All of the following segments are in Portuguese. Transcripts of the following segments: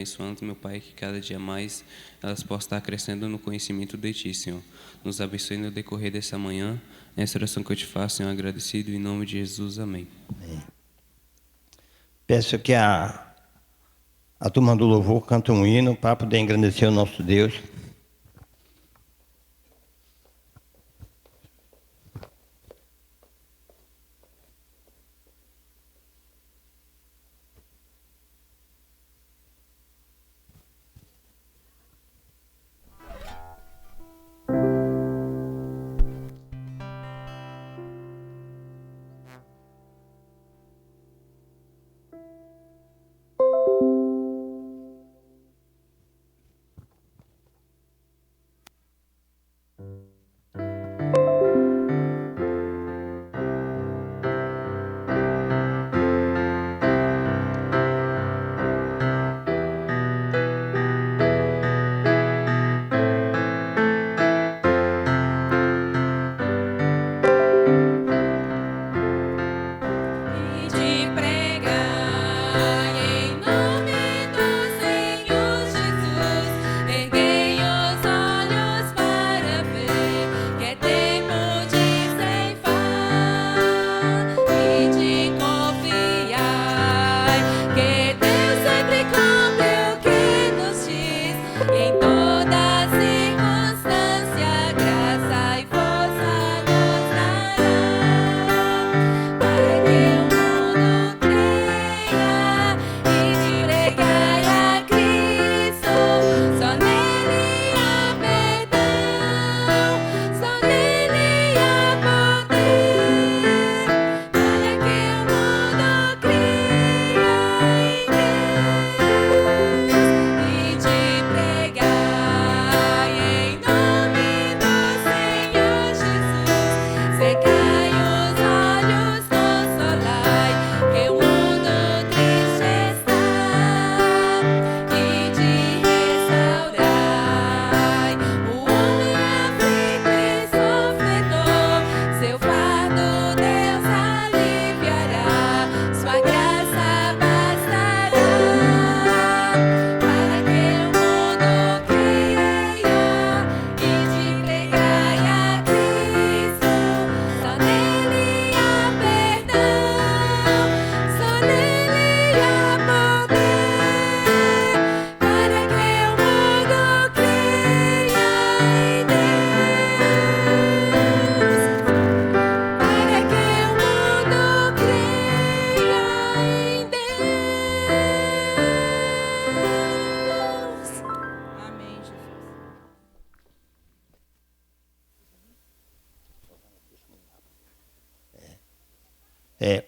Abençoando, meu Pai, que cada dia mais elas possam estar crescendo no conhecimento de Ti, Senhor. Nos abençoe no decorrer dessa manhã. Essa oração que eu te faço, Senhor, agradecido, em nome de Jesus. Amém. Amém. Peço que a turma do louvor cante um hino para poder engrandecer o nosso Deus.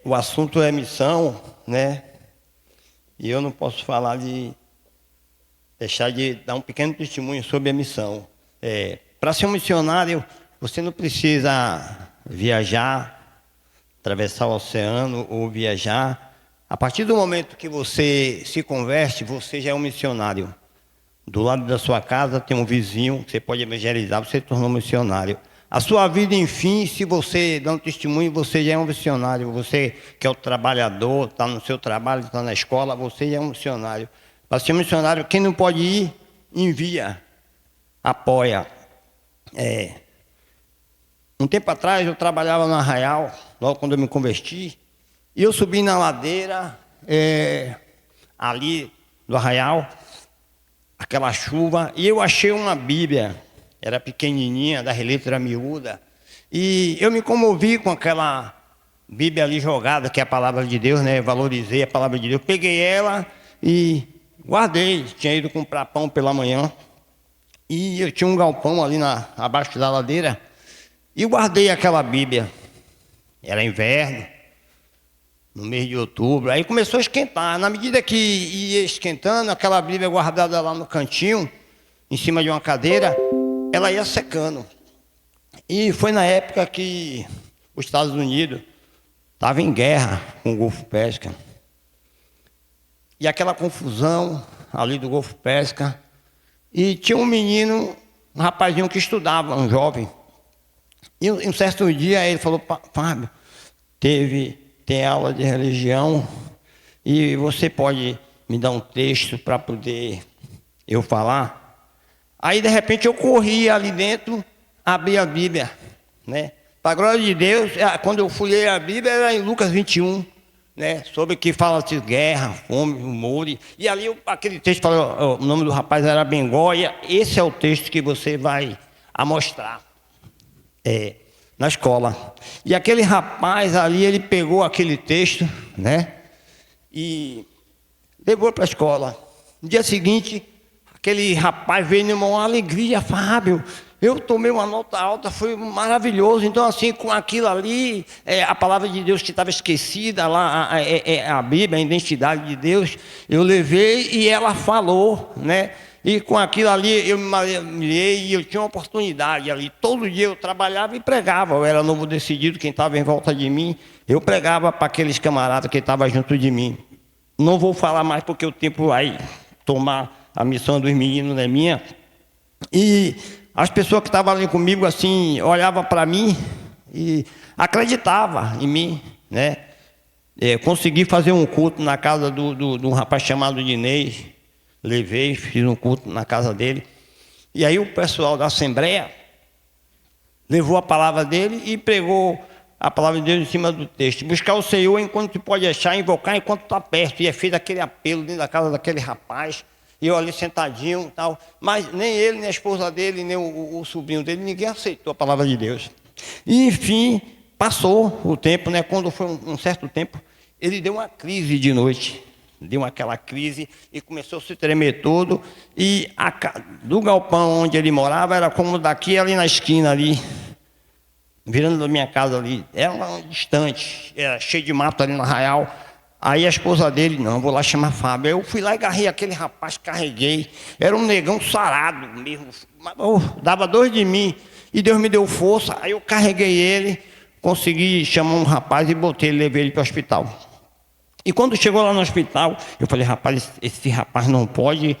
O assunto é missão, né? E eu não posso deixar de dar um pequeno testemunho sobre a missão. Para ser um missionário, você não precisa viajar, atravessar o oceano ou viajar. A partir do momento que você se converte, você já é um missionário. Do lado da sua casa tem um vizinho que você pode evangelizar, você se tornou um missionário. A sua vida, enfim, se você dá um testemunho, você já é um missionário. Você que é o trabalhador, está no seu trabalho, está na escola, você já é um missionário. Para ser missionário, quem não pode ir, envia, apoia. Um tempo atrás, eu trabalhava no Arraial, logo quando eu me converti, e eu subi na ladeira, ali do Arraial, aquela chuva, e eu achei uma Bíblia. Era pequenininha, da letra miúda. E eu me comovi com aquela Bíblia ali jogada, que é a palavra de Deus, né? Valorizei a palavra de Deus. Peguei ela e guardei. Tinha ido comprar pão pela manhã. E eu tinha um galpão ali abaixo da ladeira. E guardei aquela Bíblia. Era inverno, no mês de outubro. Aí começou a esquentar. Na medida que ia esquentando, aquela Bíblia guardada lá no cantinho, em cima de uma cadeira, ela ia secando. E foi na época que os Estados Unidos estavam em guerra com o Golfo Pérsico. E aquela confusão ali do Golfo Pérsico. E tinha um menino, um rapazinho que estudava, um jovem. E um certo dia ele falou: Fábio, tem aula de religião e você pode me dar um texto para poder eu falar. Aí, de repente, eu corri ali dentro, abri a Bíblia, né? Para a glória de Deus, quando eu fui ler a Bíblia, era em Lucas 21, né? Sobre que fala de guerra, fome, rumores. E ali, aquele texto, falou, o nome do rapaz era Bengóia. Esse é o texto que você vai amostrar na escola. E aquele rapaz ali, ele pegou aquele texto, né? E levou para a escola. No dia seguinte, aquele rapaz veio numa maior alegria, Fábio, eu tomei uma nota alta, foi maravilhoso. Então, assim, com aquilo ali, a palavra de Deus que estava esquecida lá, a Bíblia, a identidade de Deus, eu levei e ela falou, né? E com aquilo ali eu me maravilhei e eu tinha uma oportunidade ali. Todo dia eu trabalhava e pregava. Eu era novo decidido, quem estava em volta de mim, eu pregava para aqueles camaradas que estavam junto de mim. Não vou falar mais porque o tempo vai tomar a missão dos meninos, não é minha. E as pessoas que estavam ali comigo, assim, olhavam para mim e acreditavam em mim, né? Consegui fazer um culto na casa de um rapaz chamado Dinei. Levei, fiz um culto na casa dele. E aí o pessoal da Assembleia levou a palavra dele e pregou a palavra de Deus em cima do texto. Buscar o Senhor enquanto tu pode achar, invocar enquanto está perto. E fez aquele apelo dentro da casa daquele rapaz. E eu ali sentadinho e tal. Mas nem ele, nem a esposa dele, nem o sobrinho dele, ninguém aceitou a palavra de Deus. E enfim, passou o tempo, né? Quando foi um certo tempo, ele deu uma crise de noite. Deu aquela crise e começou a se tremer todo. E do galpão onde ele morava era como daqui ali na esquina ali, virando da minha casa ali. Era distante, era cheio de mato ali no arraial. Aí a esposa dele, não, vou lá chamar Fábio. Eu fui lá e agarrei aquele rapaz, carreguei. Era um negão sarado mesmo. Dava dor de mim. E Deus me deu força. Aí eu carreguei ele, consegui chamar um rapaz e botei ele, levei ele para o hospital. E quando chegou lá no hospital, eu falei, rapaz, esse rapaz não pode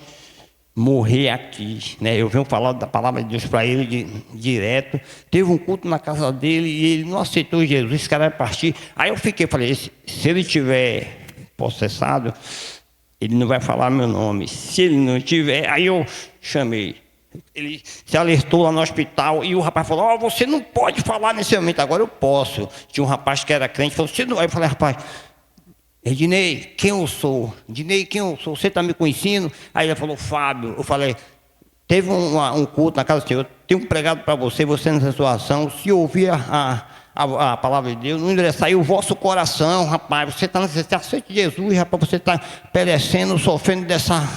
morrer aqui, né? Eu venho falar da palavra de Deus para ele direto. Teve um culto na casa dele e ele não aceitou Jesus, esse cara vai partir. Aí eu falei, se ele tiver processado, ele não vai falar meu nome. Se ele não tiver, aí eu chamei. Ele se alertou lá no hospital e o rapaz falou, você não pode falar nesse momento, agora eu posso. Tinha um rapaz que era crente, falou, você não vai. Eu falei, rapaz, Dinei, quem eu sou? Dinei, quem eu sou? Você está me conhecendo? Aí ele falou, Fábio. Eu falei, teve um culto na casa do Senhor, tem um pregado para você nessa situação. Se ouvir a palavra de Deus, não endereçar aí o vosso coração, rapaz. Você aceita Jesus, rapaz, você está perecendo, sofrendo dessa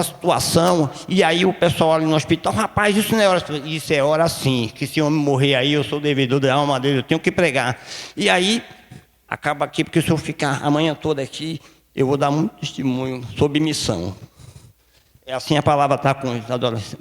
situação. E aí o pessoal ali no hospital, rapaz, isso não é hora. Isso é hora sim, que se o homem morrer aí, eu sou devedor da alma dele, eu tenho que pregar. E aí acaba aqui, porque se eu ficar a manhã toda aqui, eu vou dar muito testemunho sobre missão. É assim a palavra está com os adolescentes.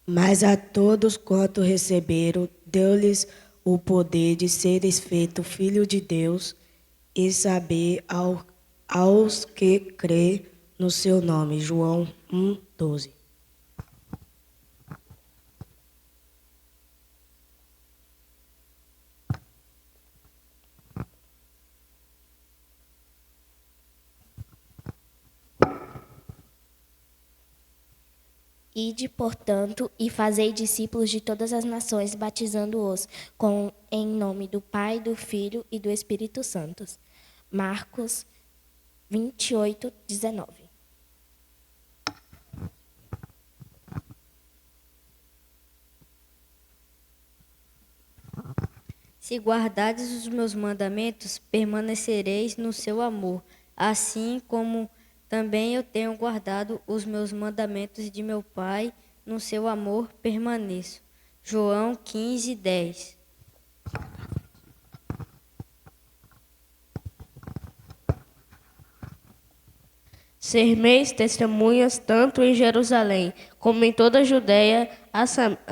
Mas a todos quanto receberam, deu-lhes o poder de seres feitos filhos de Deus, e saber aos que crê no seu nome. João 1:12. Ide, portanto, e fazei discípulos de todas as nações, batizando-os em nome do Pai, do Filho e do Espírito Santo. Marcos 28, 19. Se guardardes os meus mandamentos, permanecereis no seu amor, assim como também eu tenho guardado os meus mandamentos de meu Pai, no seu amor permaneço. João 15, 10. Sermeis testemunhas tanto em Jerusalém, como em toda a Judéia,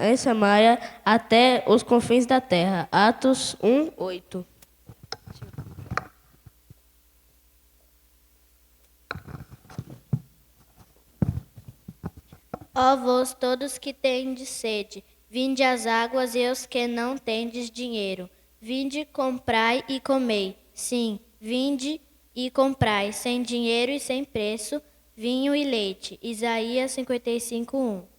em Samaria, até os confins da terra. Atos 1, 8. Ó vós todos que tendes sede, vinde às águas, e os que não tendes dinheiro, vinde, comprai e comei. Sim, vinde e comprai, sem dinheiro e sem preço, vinho e leite. Isaías 55, 1.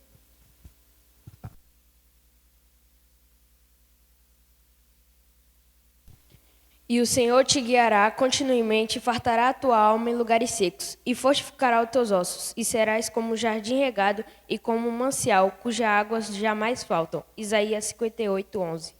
E o Senhor te guiará continuamente, fartará a tua alma em lugares secos, e fortificará os teus ossos, e serás como um jardim regado e como um manancial, cujas águas jamais faltam. Isaías 58, 11.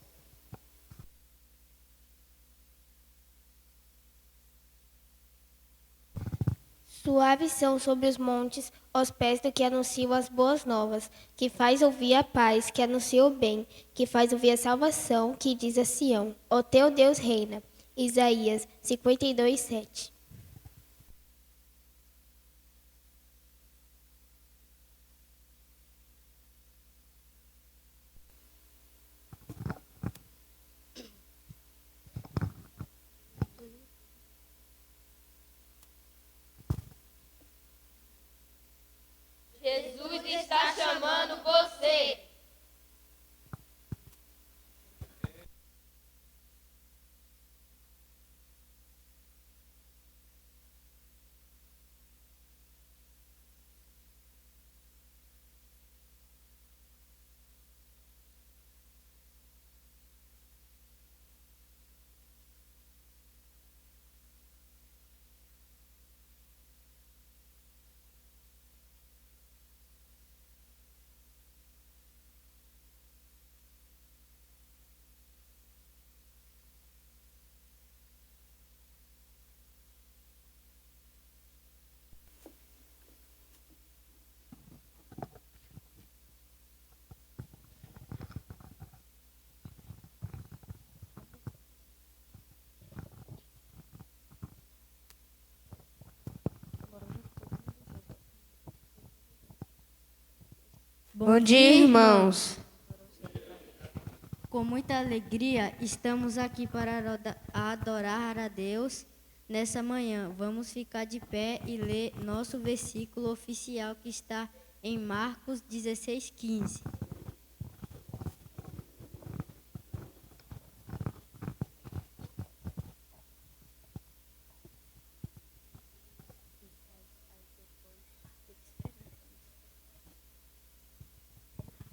Suaves são sobre os montes os pés do que anunciam as boas novas, que faz ouvir a paz, que anuncia o bem, que faz ouvir a salvação, que diz a Sião: o teu Deus reina. Isaías 52, 7. Jesus está chamando você. Bom dia, irmãos. Com muita alegria, estamos aqui para adorar a Deus nessa manhã. Vamos ficar de pé e ler nosso versículo oficial que está em Marcos 16, 15.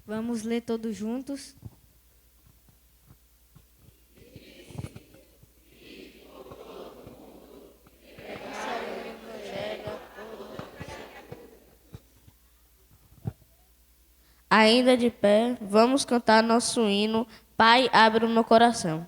Vamos ler todos juntos? Ainda de pé, vamos cantar nosso hino, Pai, abre o meu coração.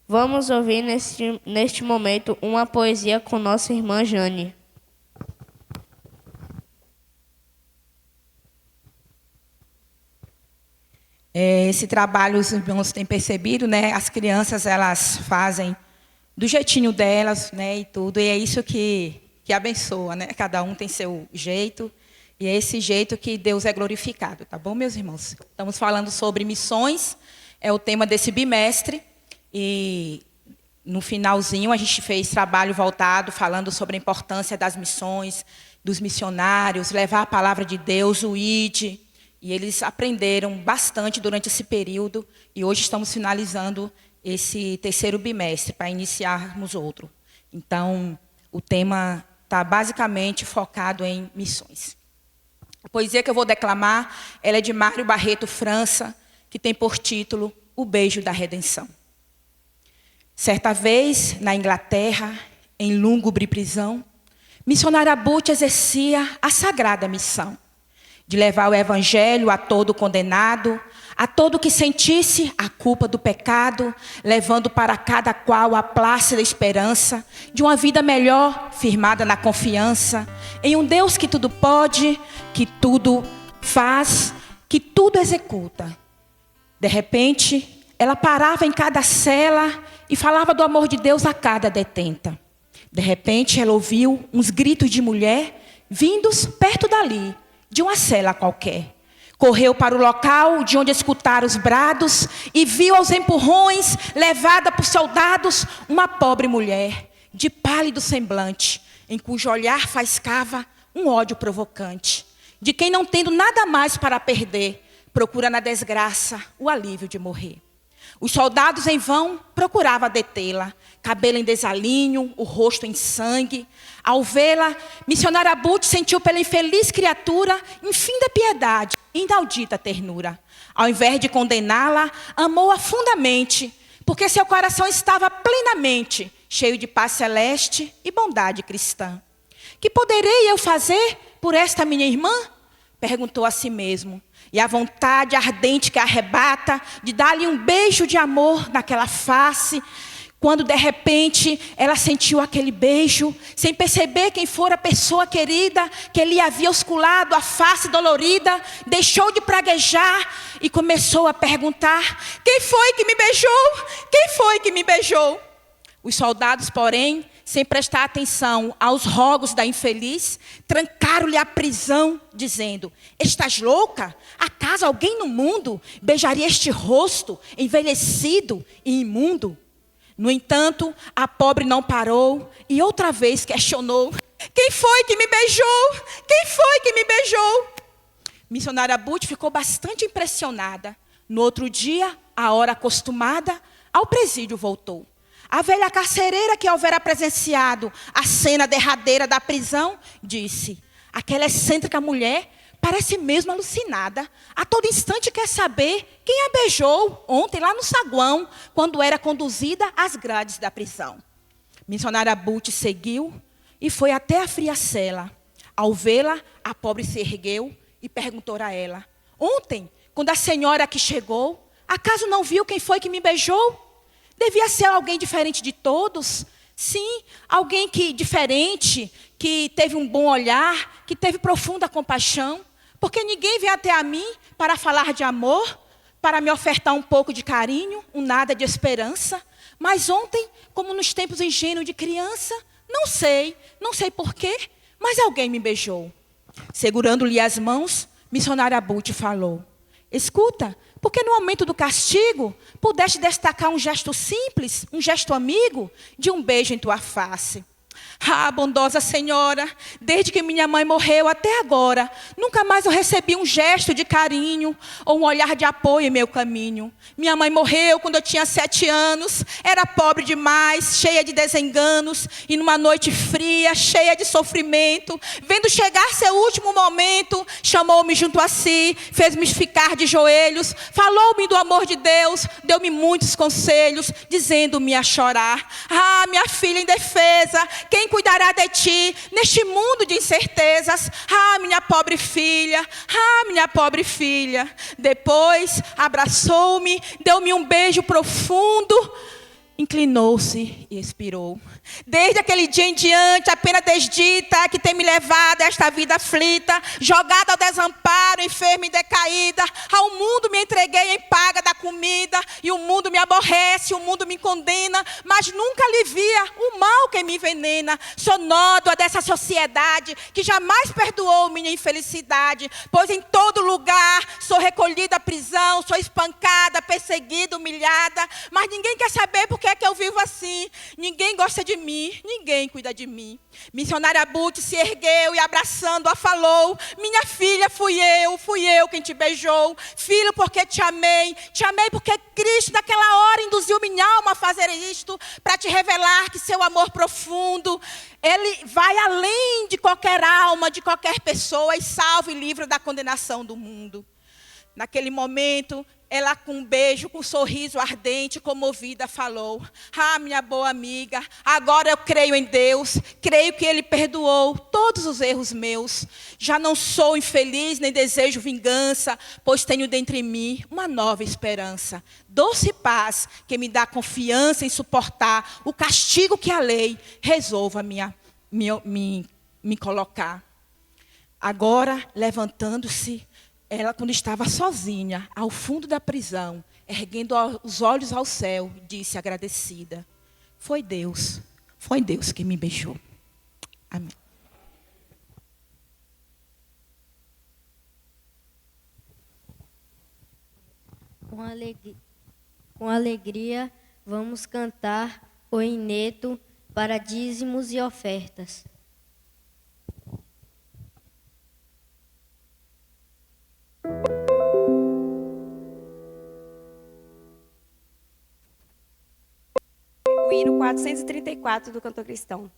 Vamos ouvir neste momento uma poesia com nossa irmã Jane. Esse trabalho, os irmãos têm percebido, né? As crianças, elas fazem do jeitinho delas, né? E tudo. E é isso que abençoa, né? Cada um tem seu jeito. E é esse jeito que Deus é glorificado, tá bom, meus irmãos? Estamos falando sobre missões. É o tema desse bimestre. E no finalzinho a gente fez trabalho voltado, falando sobre a importância das missões, dos missionários, levar a palavra de Deus, o ID. E eles aprenderam bastante durante esse período. E hoje estamos finalizando esse terceiro bimestre, para iniciarmos outro. Então, o tema está basicamente focado em missões. A poesia que eu vou declamar, ela é de Mário Barreto França, que tem por título O Beijo da Redenção. Certa vez, na Inglaterra, em lúgubre prisão, missionária Butch exercia a sagrada missão de levar o evangelho a todo condenado, a todo que sentisse a culpa do pecado, levando para cada qual a plácida esperança de uma vida melhor, firmada na confiança em um Deus que tudo pode, que tudo faz, que tudo executa. De repente, ela parava em cada cela e falava do amor de Deus a cada detenta. De repente, ela ouviu uns gritos de mulher vindos perto dali, de uma cela qualquer. Correu para o local de onde escutara os brados e viu aos empurrões, levada por soldados, uma pobre mulher, de pálido semblante, em cujo olhar faiscava um ódio provocante, de quem não tendo nada mais para perder, procura na desgraça o alívio de morrer. Os soldados em vão procuravam detê-la, cabelo em desalinho, o rosto em sangue. Ao vê-la, missionária Butch sentiu pela infeliz criatura infinda piedade e inaudita ternura. Ao invés de condená-la, amou-a fundamente, porque seu coração estava plenamente cheio de paz celeste e bondade cristã. Que poderei eu fazer por esta minha irmã? Perguntou a si mesmo. E a vontade ardente que a arrebata de dar-lhe um beijo de amor naquela face, quando de repente ela sentiu aquele beijo, sem perceber quem fora a pessoa querida, que lhe havia osculado a face dolorida, deixou de praguejar e começou a perguntar: quem foi que me beijou? Quem foi que me beijou? Os soldados, porém, sem prestar atenção aos rogos da infeliz, trancaram-lhe a prisão, dizendo: estás louca? Acaso alguém no mundo beijaria este rosto envelhecido e imundo? No entanto, a pobre não parou e outra vez questionou: quem foi que me beijou? Quem foi que me beijou? Missionária Butch ficou bastante impressionada. No outro dia, à hora acostumada, ao presídio voltou. A velha carcereira que houvera presenciado a cena derradeira da prisão, disse: aquela excêntrica mulher parece mesmo alucinada. A todo instante quer saber quem a beijou ontem lá no saguão, quando era conduzida às grades da prisão. Missionária Butch seguiu e foi até a fria cela. Ao vê-la, a pobre se ergueu e perguntou a ela: ontem, quando a senhora aqui chegou, acaso não viu quem foi que me beijou? Devia ser alguém diferente de todos? Sim, alguém diferente, que teve um bom olhar, que teve profunda compaixão. Porque ninguém vem até a mim para falar de amor, para me ofertar um pouco de carinho, um nada de esperança. Mas ontem, como nos tempos ingênuos de criança, não sei porquê, mas alguém me beijou. Segurando-lhe as mãos, missionária Butch falou: escuta, porque no momento do castigo, pudeste destacar um gesto simples, um gesto amigo, de um beijo em tua face. Ah, bondosa senhora, desde que minha mãe morreu até agora, nunca mais eu recebi um gesto de carinho ou um olhar de apoio em meu caminho. Minha mãe morreu quando eu tinha 7 anos, era pobre demais, cheia de desenganos, e numa noite fria, cheia de sofrimento, vendo chegar seu último momento, chamou-me junto a si, fez-me ficar de joelhos, falou-me do amor de Deus, deu-me muitos conselhos, dizendo-me a chorar: ah, minha filha indefesa, quem cuidará de ti neste mundo de incertezas? Ah, minha pobre filha, ah, minha pobre filha. Depois abraçou-me, deu-me um beijo profundo inclinou-se e expirou. Desde aquele dia em diante, a pena desdita que tem me levado a esta vida aflita, jogada ao desamparo, enferma e decaída, ao mundo me entreguei em paga da comida, e o mundo me aborrece, o mundo me condena, mas nunca alivia o mal que me envenena. Sou nódoa dessa sociedade que jamais perdoou minha infelicidade, pois em todo lugar sou recolhida à prisão, sou espancada, perseguida, humilhada, mas ninguém quer saber por que é que eu vivo assim. Ninguém gosta de mim, ninguém cuida de mim. Missionária Bute se ergueu e abraçando-a falou: minha filha, fui eu quem te beijou. Filho, porque te amei porque Cristo naquela hora induziu minha alma a fazer isto, para te revelar que seu amor profundo, ele vai além de qualquer alma, de qualquer pessoa, e salva e livra da condenação do mundo. Naquele momento, ela com um beijo, com um sorriso ardente, comovida, falou: ah, minha boa amiga, agora eu creio em Deus, creio que Ele perdoou todos os erros meus. Já não sou infeliz, nem desejo vingança, pois tenho dentro de mim uma nova esperança. Doce paz que me dá confiança em suportar o castigo que a lei resolva me colocar. Agora, levantando-se, ela, quando estava sozinha, ao fundo da prisão, erguendo os olhos ao céu, disse agradecida: foi Deus que me beijou. Amém. Com alegria, vamos cantar o hineto para dízimos e ofertas. O hino 434 do Cantor Cristão.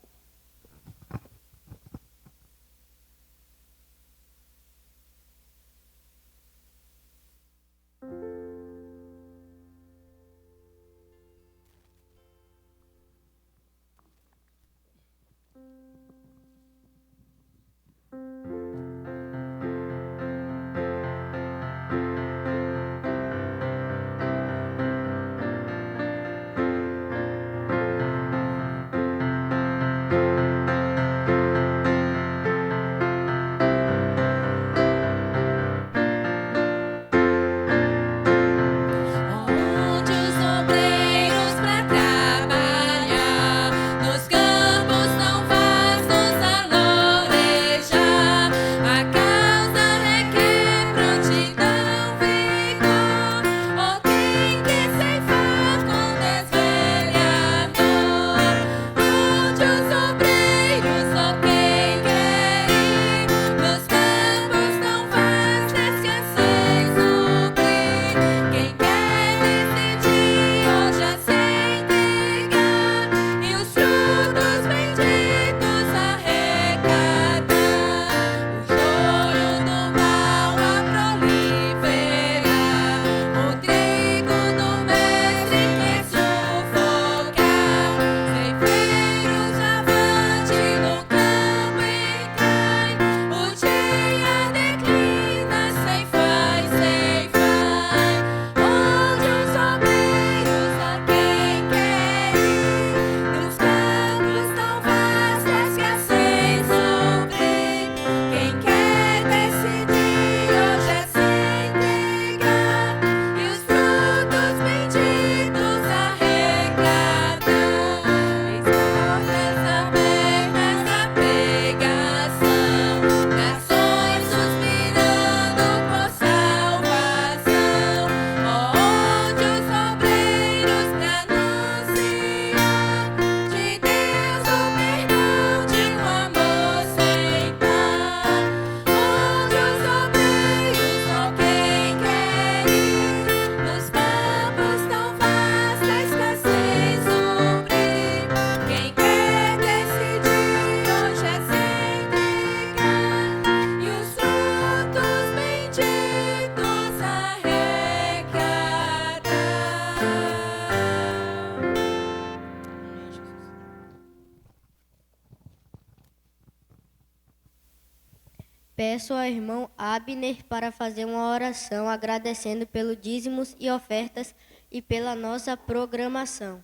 Peço ao irmão Abner para fazer uma oração agradecendo pelos dízimos e ofertas e pela nossa programação.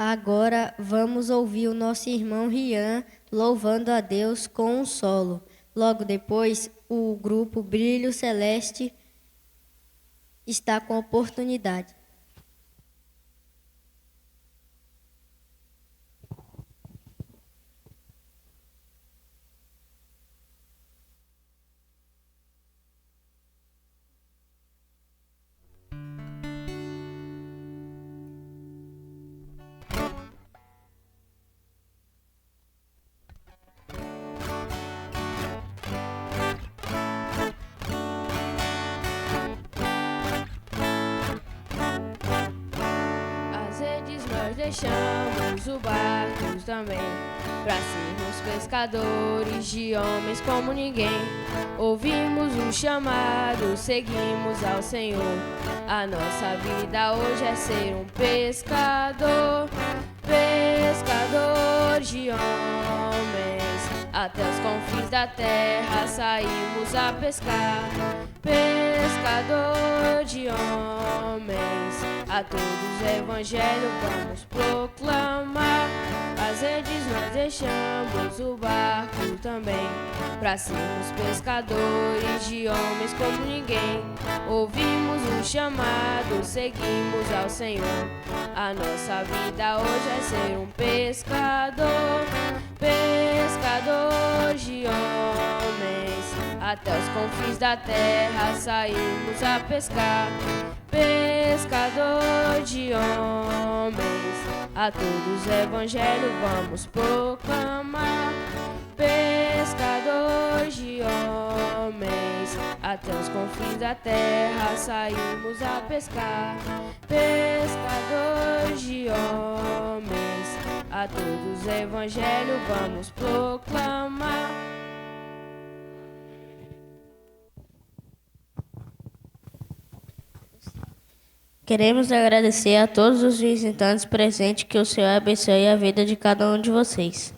Agora vamos ouvir o nosso irmão Rian louvando a Deus com um solo. Logo depois, o grupo Brilho Celeste está com a oportunidade. Às vezes nós deixamos o barco também, para sermos pescadores de homens como ninguém. Ouvimos um chamado, seguimos ao Senhor. A nossa vida hoje é ser um pescador, pescador de homens. Até os confins da terra saímos a pescar, pescador de homens. A todos o evangelho vamos proclamar. Às vezes nós deixamos o barco também, para sermos pescadores de homens como ninguém. Ouvimos um chamado, seguimos ao Senhor. A nossa vida hoje é ser um pescador, pescador de homens. Até os confins da terra saímos a pescar, pescador de homens. A todos o evangelho vamos proclamar, pescador de homens. Até os confins da terra saímos a pescar, pescador de homens. A todos o evangelho vamos proclamar. Queremos agradecer a todos os visitantes presentes, que o Senhor abençoe a vida de cada um de vocês.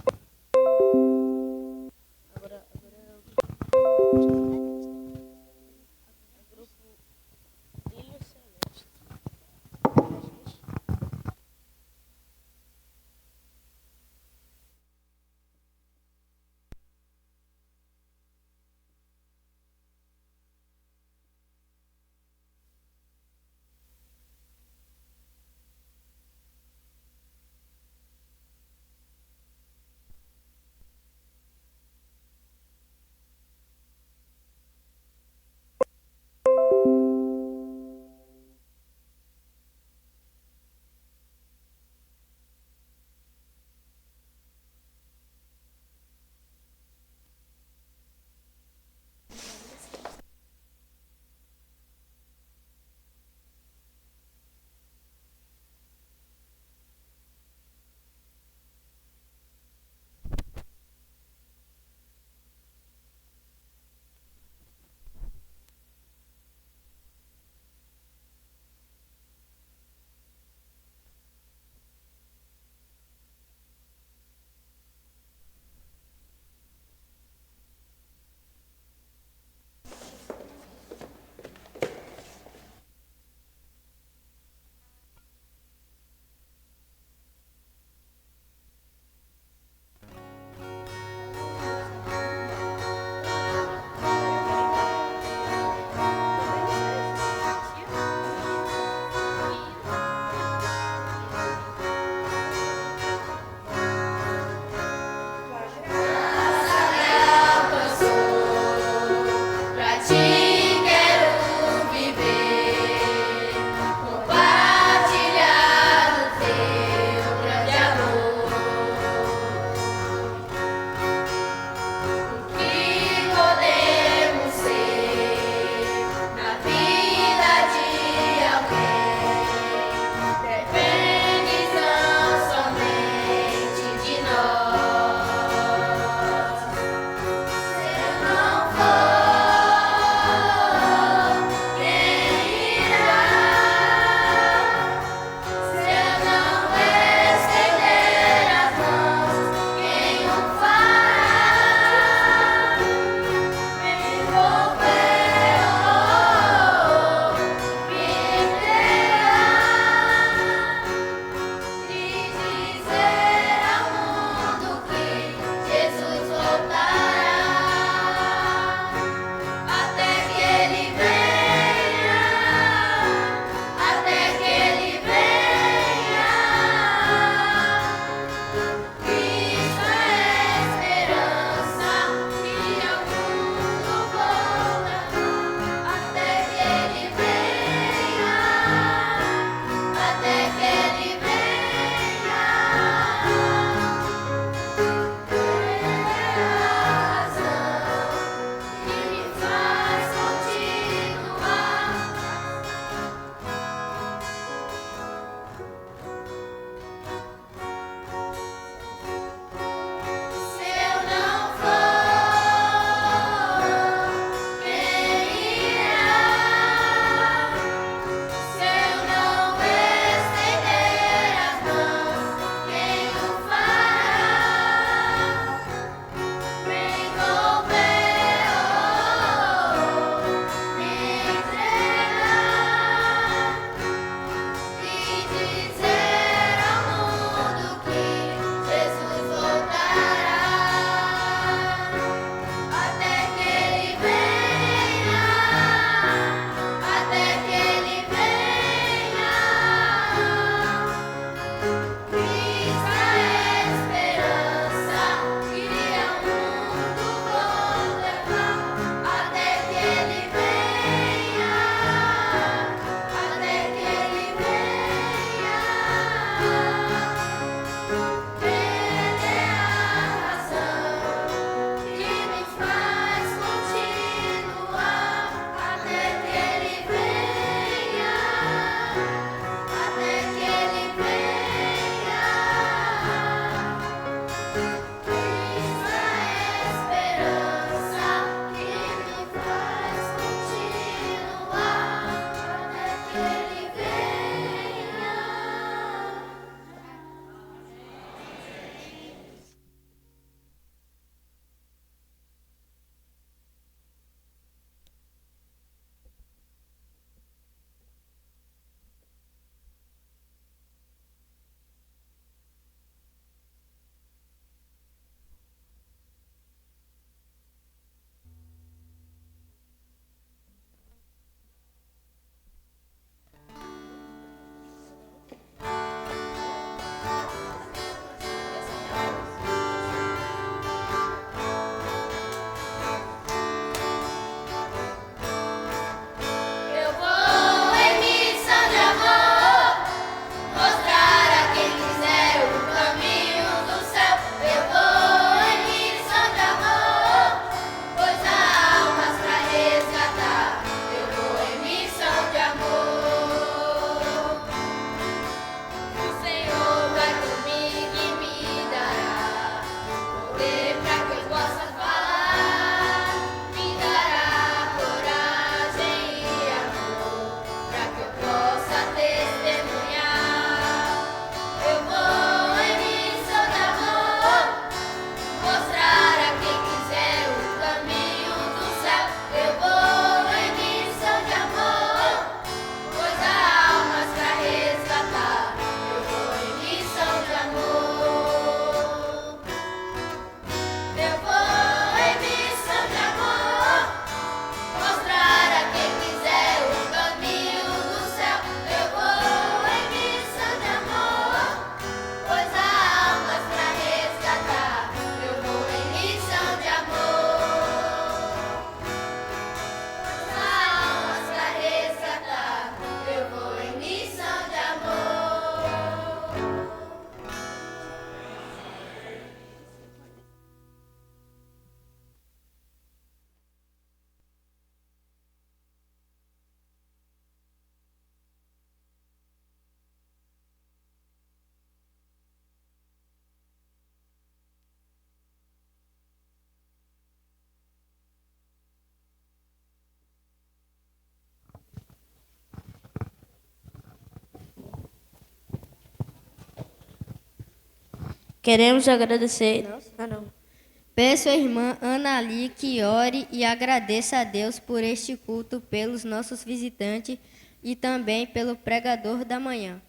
Queremos agradecer. Peço à irmã Ana Ali que ore e agradeça a Deus por este culto, pelos nossos visitantes e também pelo pregador da manhã.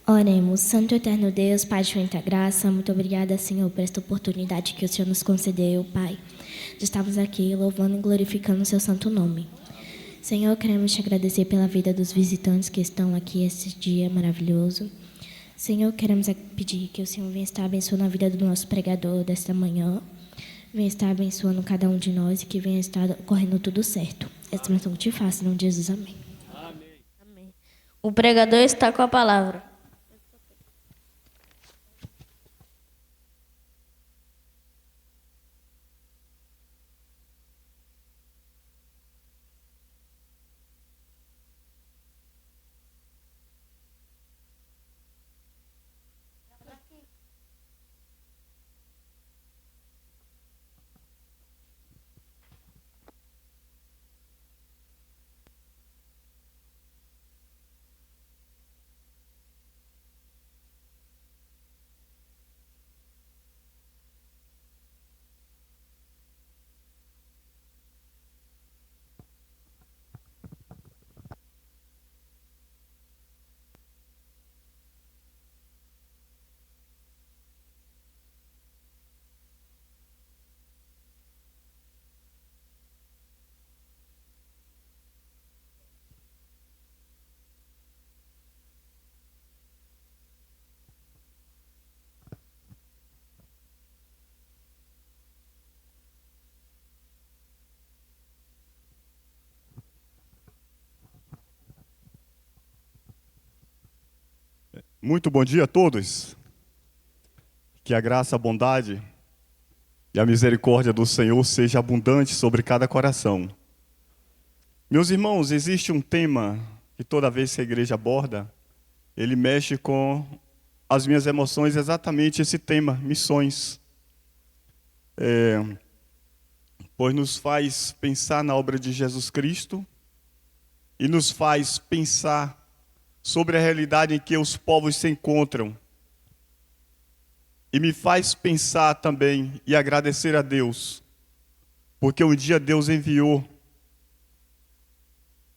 Oremos, Santo Eterno Deus, Pai de muita graça, muito obrigada, Senhor, por esta oportunidade que o Senhor nos concedeu, Pai, de estarmos aqui louvando e glorificando o seu santo nome. Senhor, queremos te agradecer pela vida dos visitantes que estão aqui esse dia maravilhoso. Senhor, queremos pedir que o Senhor venha estar abençoando a vida do nosso pregador desta manhã, venha estar abençoando cada um de nós e que venha estar correndo tudo certo. Essa oração que te faço, em nome de Jesus, amém. O pregador está com a palavra. Muito bom dia a todos. Que a graça, a bondade e a misericórdia do Senhor seja abundante sobre cada coração. Meus irmãos, existe um tema que toda vez que a igreja aborda, ele mexe com as minhas emoções, exatamente esse tema, missões. Pois nos faz pensar na obra de Jesus Cristo e nos faz pensar sobre a realidade em que os povos se encontram. E me faz pensar também e agradecer a Deus, porque um dia Deus enviou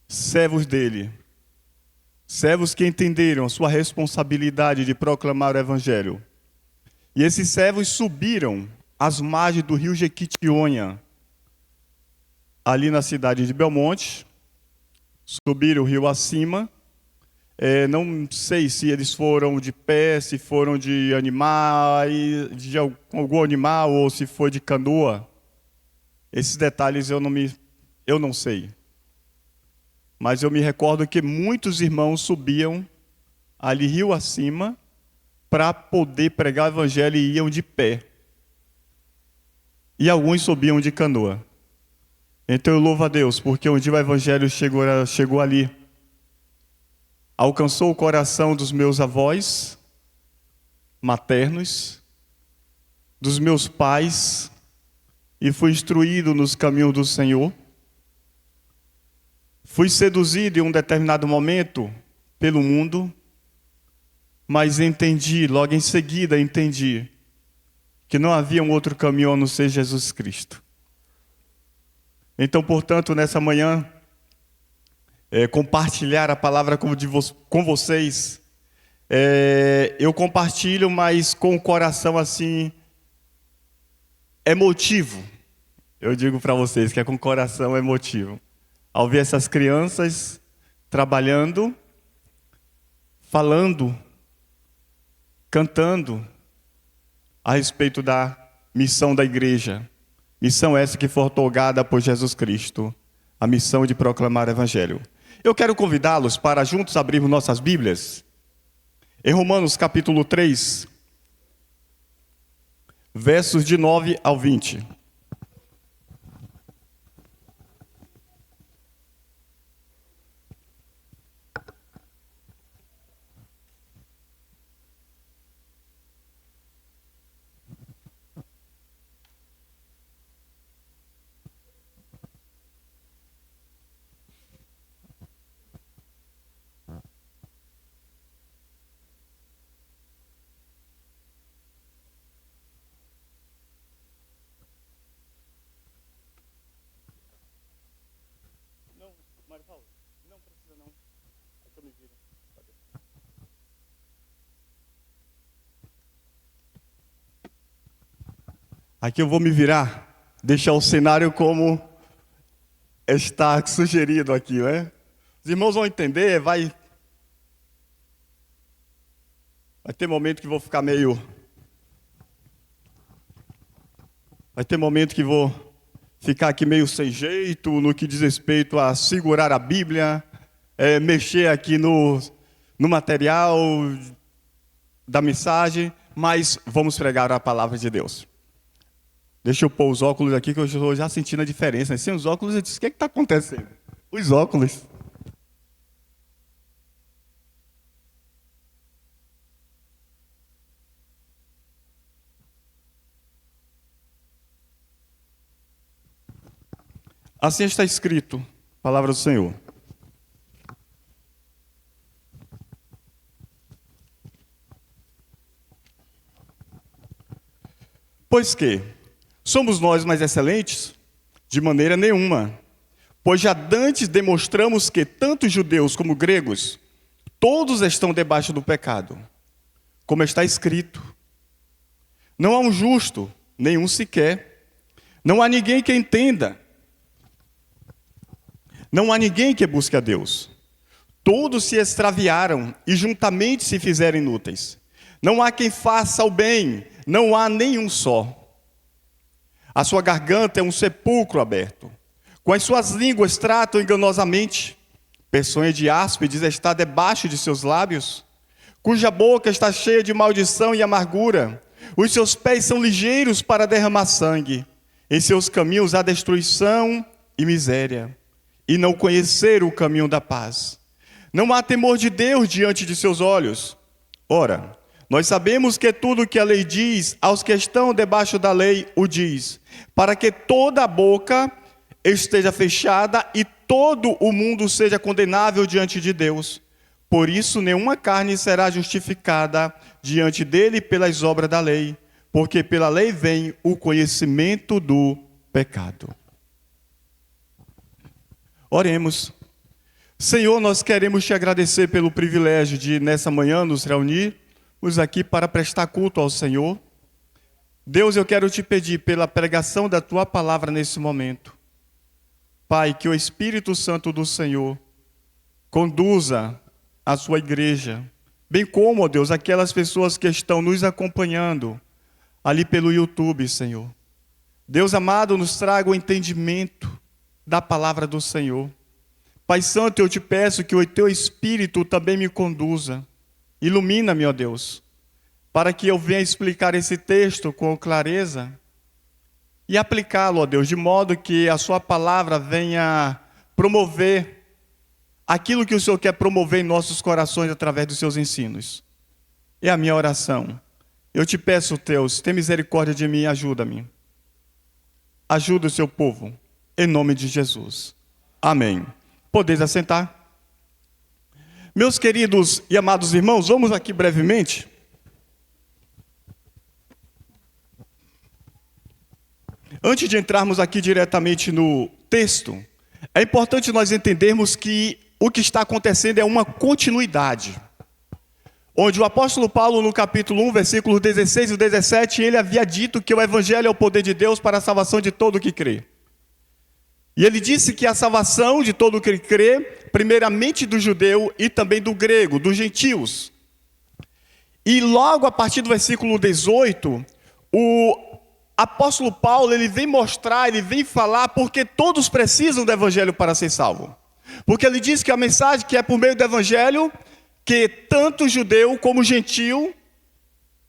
servos dele, servos que entenderam a sua responsabilidade de proclamar o Evangelho. E esses servos subiram às margens do rio Jequitinhonha, ali na cidade de Belmonte, subiram o rio acima. Não sei se eles foram de pé, se foram de animais, de algum animal ou se foi de canoa. Esses detalhes eu não sei. Mas eu me recordo que muitos irmãos subiam ali rio acima para poder pregar o evangelho e iam de pé. E alguns subiam de canoa. Então eu louvo a Deus, porque um dia o evangelho chegou ali. Alcançou o coração dos meus avós maternos, dos meus pais, e fui instruído nos caminhos do Senhor. Fui seduzido em um determinado momento pelo mundo, mas logo em seguida entendi que não havia um outro caminho a não ser Jesus Cristo. Então, portanto, nessa manhã, compartilhar a palavra com vocês. Eu compartilho, mas com o coração assim, emotivo. Eu digo para vocês que é com o coração emotivo. Ao ver essas crianças trabalhando, falando, cantando a respeito da missão da igreja. Missão essa que foi otorgada por Jesus Cristo. A missão de proclamar o Evangelho. Eu quero convidá-los para juntos abrirmos nossas Bíblias em Romanos capítulo 3, versos de 9 ao 20. Aqui eu vou me virar, deixar o cenário como está sugerido aqui, né? Os irmãos vão entender, vai ter momento que vou ficar meio... Vai ter momento que vou ficar aqui meio sem jeito, no que diz respeito a segurar a Bíblia, mexer aqui no material da mensagem, mas vamos pregar a palavra de Deus. Deixa eu pôr os óculos aqui, que eu estou já sentindo a diferença, né? Sem os óculos, eu disse, o que está acontecendo? Os óculos. Assim está escrito, palavra do Senhor. Pois que somos nós mais excelentes? De maneira nenhuma. Pois já dantes demonstramos que tanto judeus como gregos, todos estão debaixo do pecado. Como está escrito, não há um justo, nenhum sequer. Não há ninguém que entenda. Não há ninguém que busque a Deus. Todos se extraviaram e juntamente se fizeram inúteis. Não há quem faça o bem, não há nenhum só. A sua garganta é um sepulcro aberto. Com as suas línguas tratam enganosamente. Peçonha de áspides está debaixo de seus lábios. Cuja boca está cheia de maldição e amargura. Os seus pés são ligeiros para derramar sangue. Em seus caminhos há destruição e miséria. E não conheceram o caminho da paz. Não há temor de Deus diante de seus olhos. Ora, nós sabemos que tudo o que a lei diz, aos que estão debaixo da lei o diz, para que toda a boca esteja fechada e todo o mundo seja condenável diante de Deus. Por isso, nenhuma carne será justificada diante dele pelas obras da lei, porque pela lei vem o conhecimento do pecado. Oremos. Senhor, nós queremos te agradecer pelo privilégio de, nessa manhã, nos reunirmos aqui para prestar culto ao Senhor. Deus, eu quero te pedir pela pregação da tua palavra nesse momento. Pai, que o Espírito Santo do Senhor conduza a sua igreja, bem como, ó Deus, aquelas pessoas que estão nos acompanhando ali pelo YouTube, Senhor. Deus amado, nos traga o entendimento da palavra do Senhor. Pai Santo, eu te peço que o teu Espírito também me conduza. Ilumina-me, ó Deus, para que eu venha explicar esse texto com clareza e aplicá-lo, ó Deus, de modo que a sua palavra venha promover aquilo que o Senhor quer promover em nossos corações através dos seus ensinos. É a minha oração. Eu te peço, Deus, tem misericórdia de mim e ajuda-me. Ajuda o seu povo. Em nome de Jesus. Amém. Podeis assentar. Meus queridos e amados irmãos, vamos aqui brevemente. Antes de entrarmos aqui diretamente no texto, é importante nós entendermos que o que está acontecendo é uma continuidade. Onde o apóstolo Paulo, no capítulo 1, versículos 16 e 17, ele havia dito que o evangelho é o poder de Deus para a salvação de todo o que crê. E ele disse que a salvação de todo o que crê, primeiramente do judeu e também do grego, dos gentios. E logo a partir do versículo 18, o apóstolo Paulo, ele vem mostrar, ele vem falar porque todos precisam do evangelho para ser salvo. Porque ele diz que a mensagem que é por meio do evangelho, que tanto judeu como gentio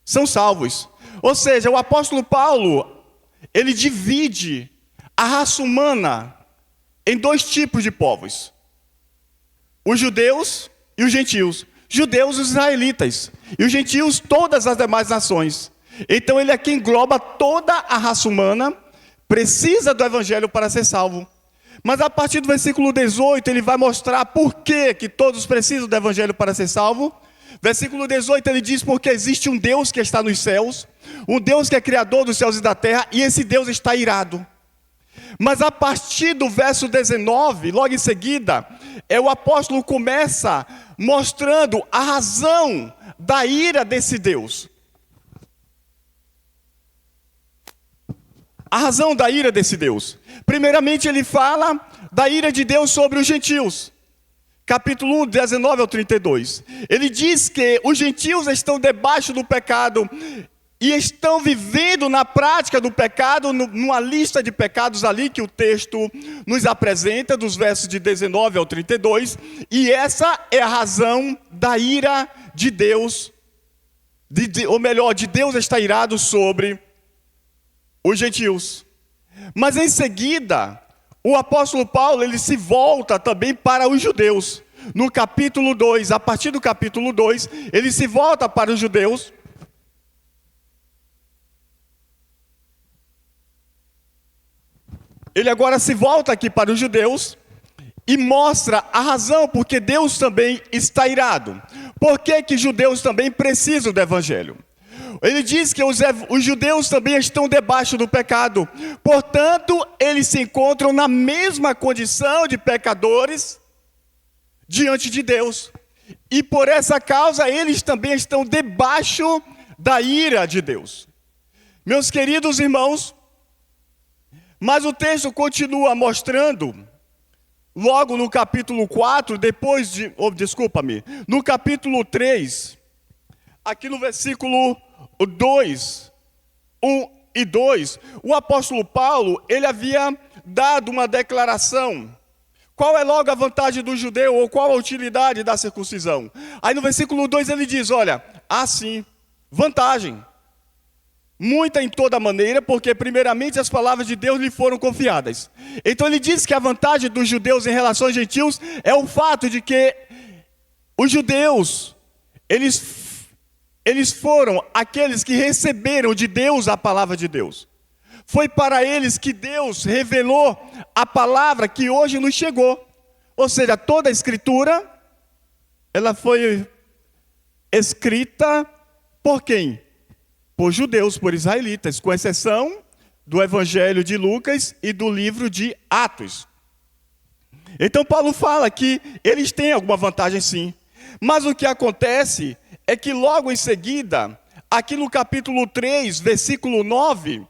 são salvos. Ou seja, o apóstolo Paulo, ele divide a raça humana em dois tipos de povos. Os judeus e os gentios. Judeus, os israelitas. E os gentios, todas as demais nações. Então ele aqui engloba toda a raça humana, precisa do evangelho para ser salvo. Mas a partir do versículo 18, ele vai mostrar por que todos precisam do evangelho para ser salvo. Versículo 18, ele diz porque existe um Deus que está nos céus, um Deus que é criador dos céus e da terra, e esse Deus está irado. Mas a partir do verso 19, logo em seguida, o apóstolo começa mostrando a razão da ira desse Deus. A razão da ira desse Deus. Primeiramente, ele fala da ira de Deus sobre os gentios. Capítulo 1, 19 ao 32. Ele diz que os gentios estão debaixo do pecado e estão vivendo na prática do pecado, numa lista de pecados ali que o texto nos apresenta, dos versos de 19 ao 32. E essa é a razão da ira de Deus, ou melhor, de Deus estar irado sobre os gentios. Mas em seguida, o apóstolo Paulo, ele se volta também para os judeus. No capítulo 2, a partir do capítulo 2, ele se volta para os judeus. Ele agora se volta aqui para os judeus e mostra a razão porque Deus também está irado. Por que que judeus também precisam do evangelho? Ele diz que os judeus também estão debaixo do pecado. Portanto, eles se encontram na mesma condição de pecadores diante de Deus. E por essa causa, eles também estão debaixo da ira de Deus. Meus queridos irmãos, mas o texto continua mostrando, logo no capítulo 4, no capítulo 3, aqui no versículo 2, 1 e 2, o apóstolo Paulo, ele havia dado uma declaração. Qual é logo a vantagem do judeu, ou qual a utilidade da circuncisão? Aí no versículo 2 ele diz, olha, sim, vantagem. Muita em toda maneira, porque primeiramente as palavras de Deus lhe foram confiadas. Então ele diz que a vantagem dos judeus em relação aos gentios é o fato de que os judeus, eles foram aqueles que receberam de Deus a palavra de Deus. Foi para eles que Deus revelou a palavra que hoje nos chegou. Ou seja, toda a escritura, ela foi escrita por quem? Por judeus, por israelitas, com exceção do Evangelho de Lucas e do livro de Atos. Então Paulo fala que eles têm alguma vantagem sim. Mas o que acontece é que logo em seguida, aqui no capítulo 3, versículo 9,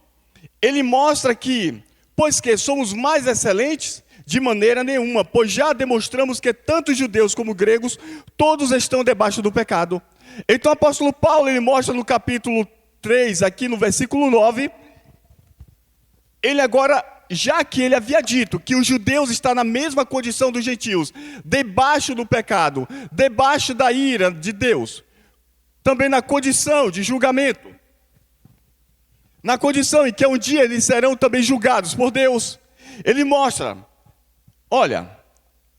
ele mostra que, pois que somos mais excelentes, de maneira nenhuma, pois já demonstramos que tanto judeus como gregos, todos estão debaixo do pecado. Então o apóstolo Paulo, ele mostra no capítulo 3, aqui no versículo 9, ele agora, já que ele havia dito que os judeus estão na mesma condição dos gentios, debaixo do pecado, debaixo da ira de Deus, também na condição de julgamento, na condição em que um dia eles serão também julgados por Deus, ele mostra, olha,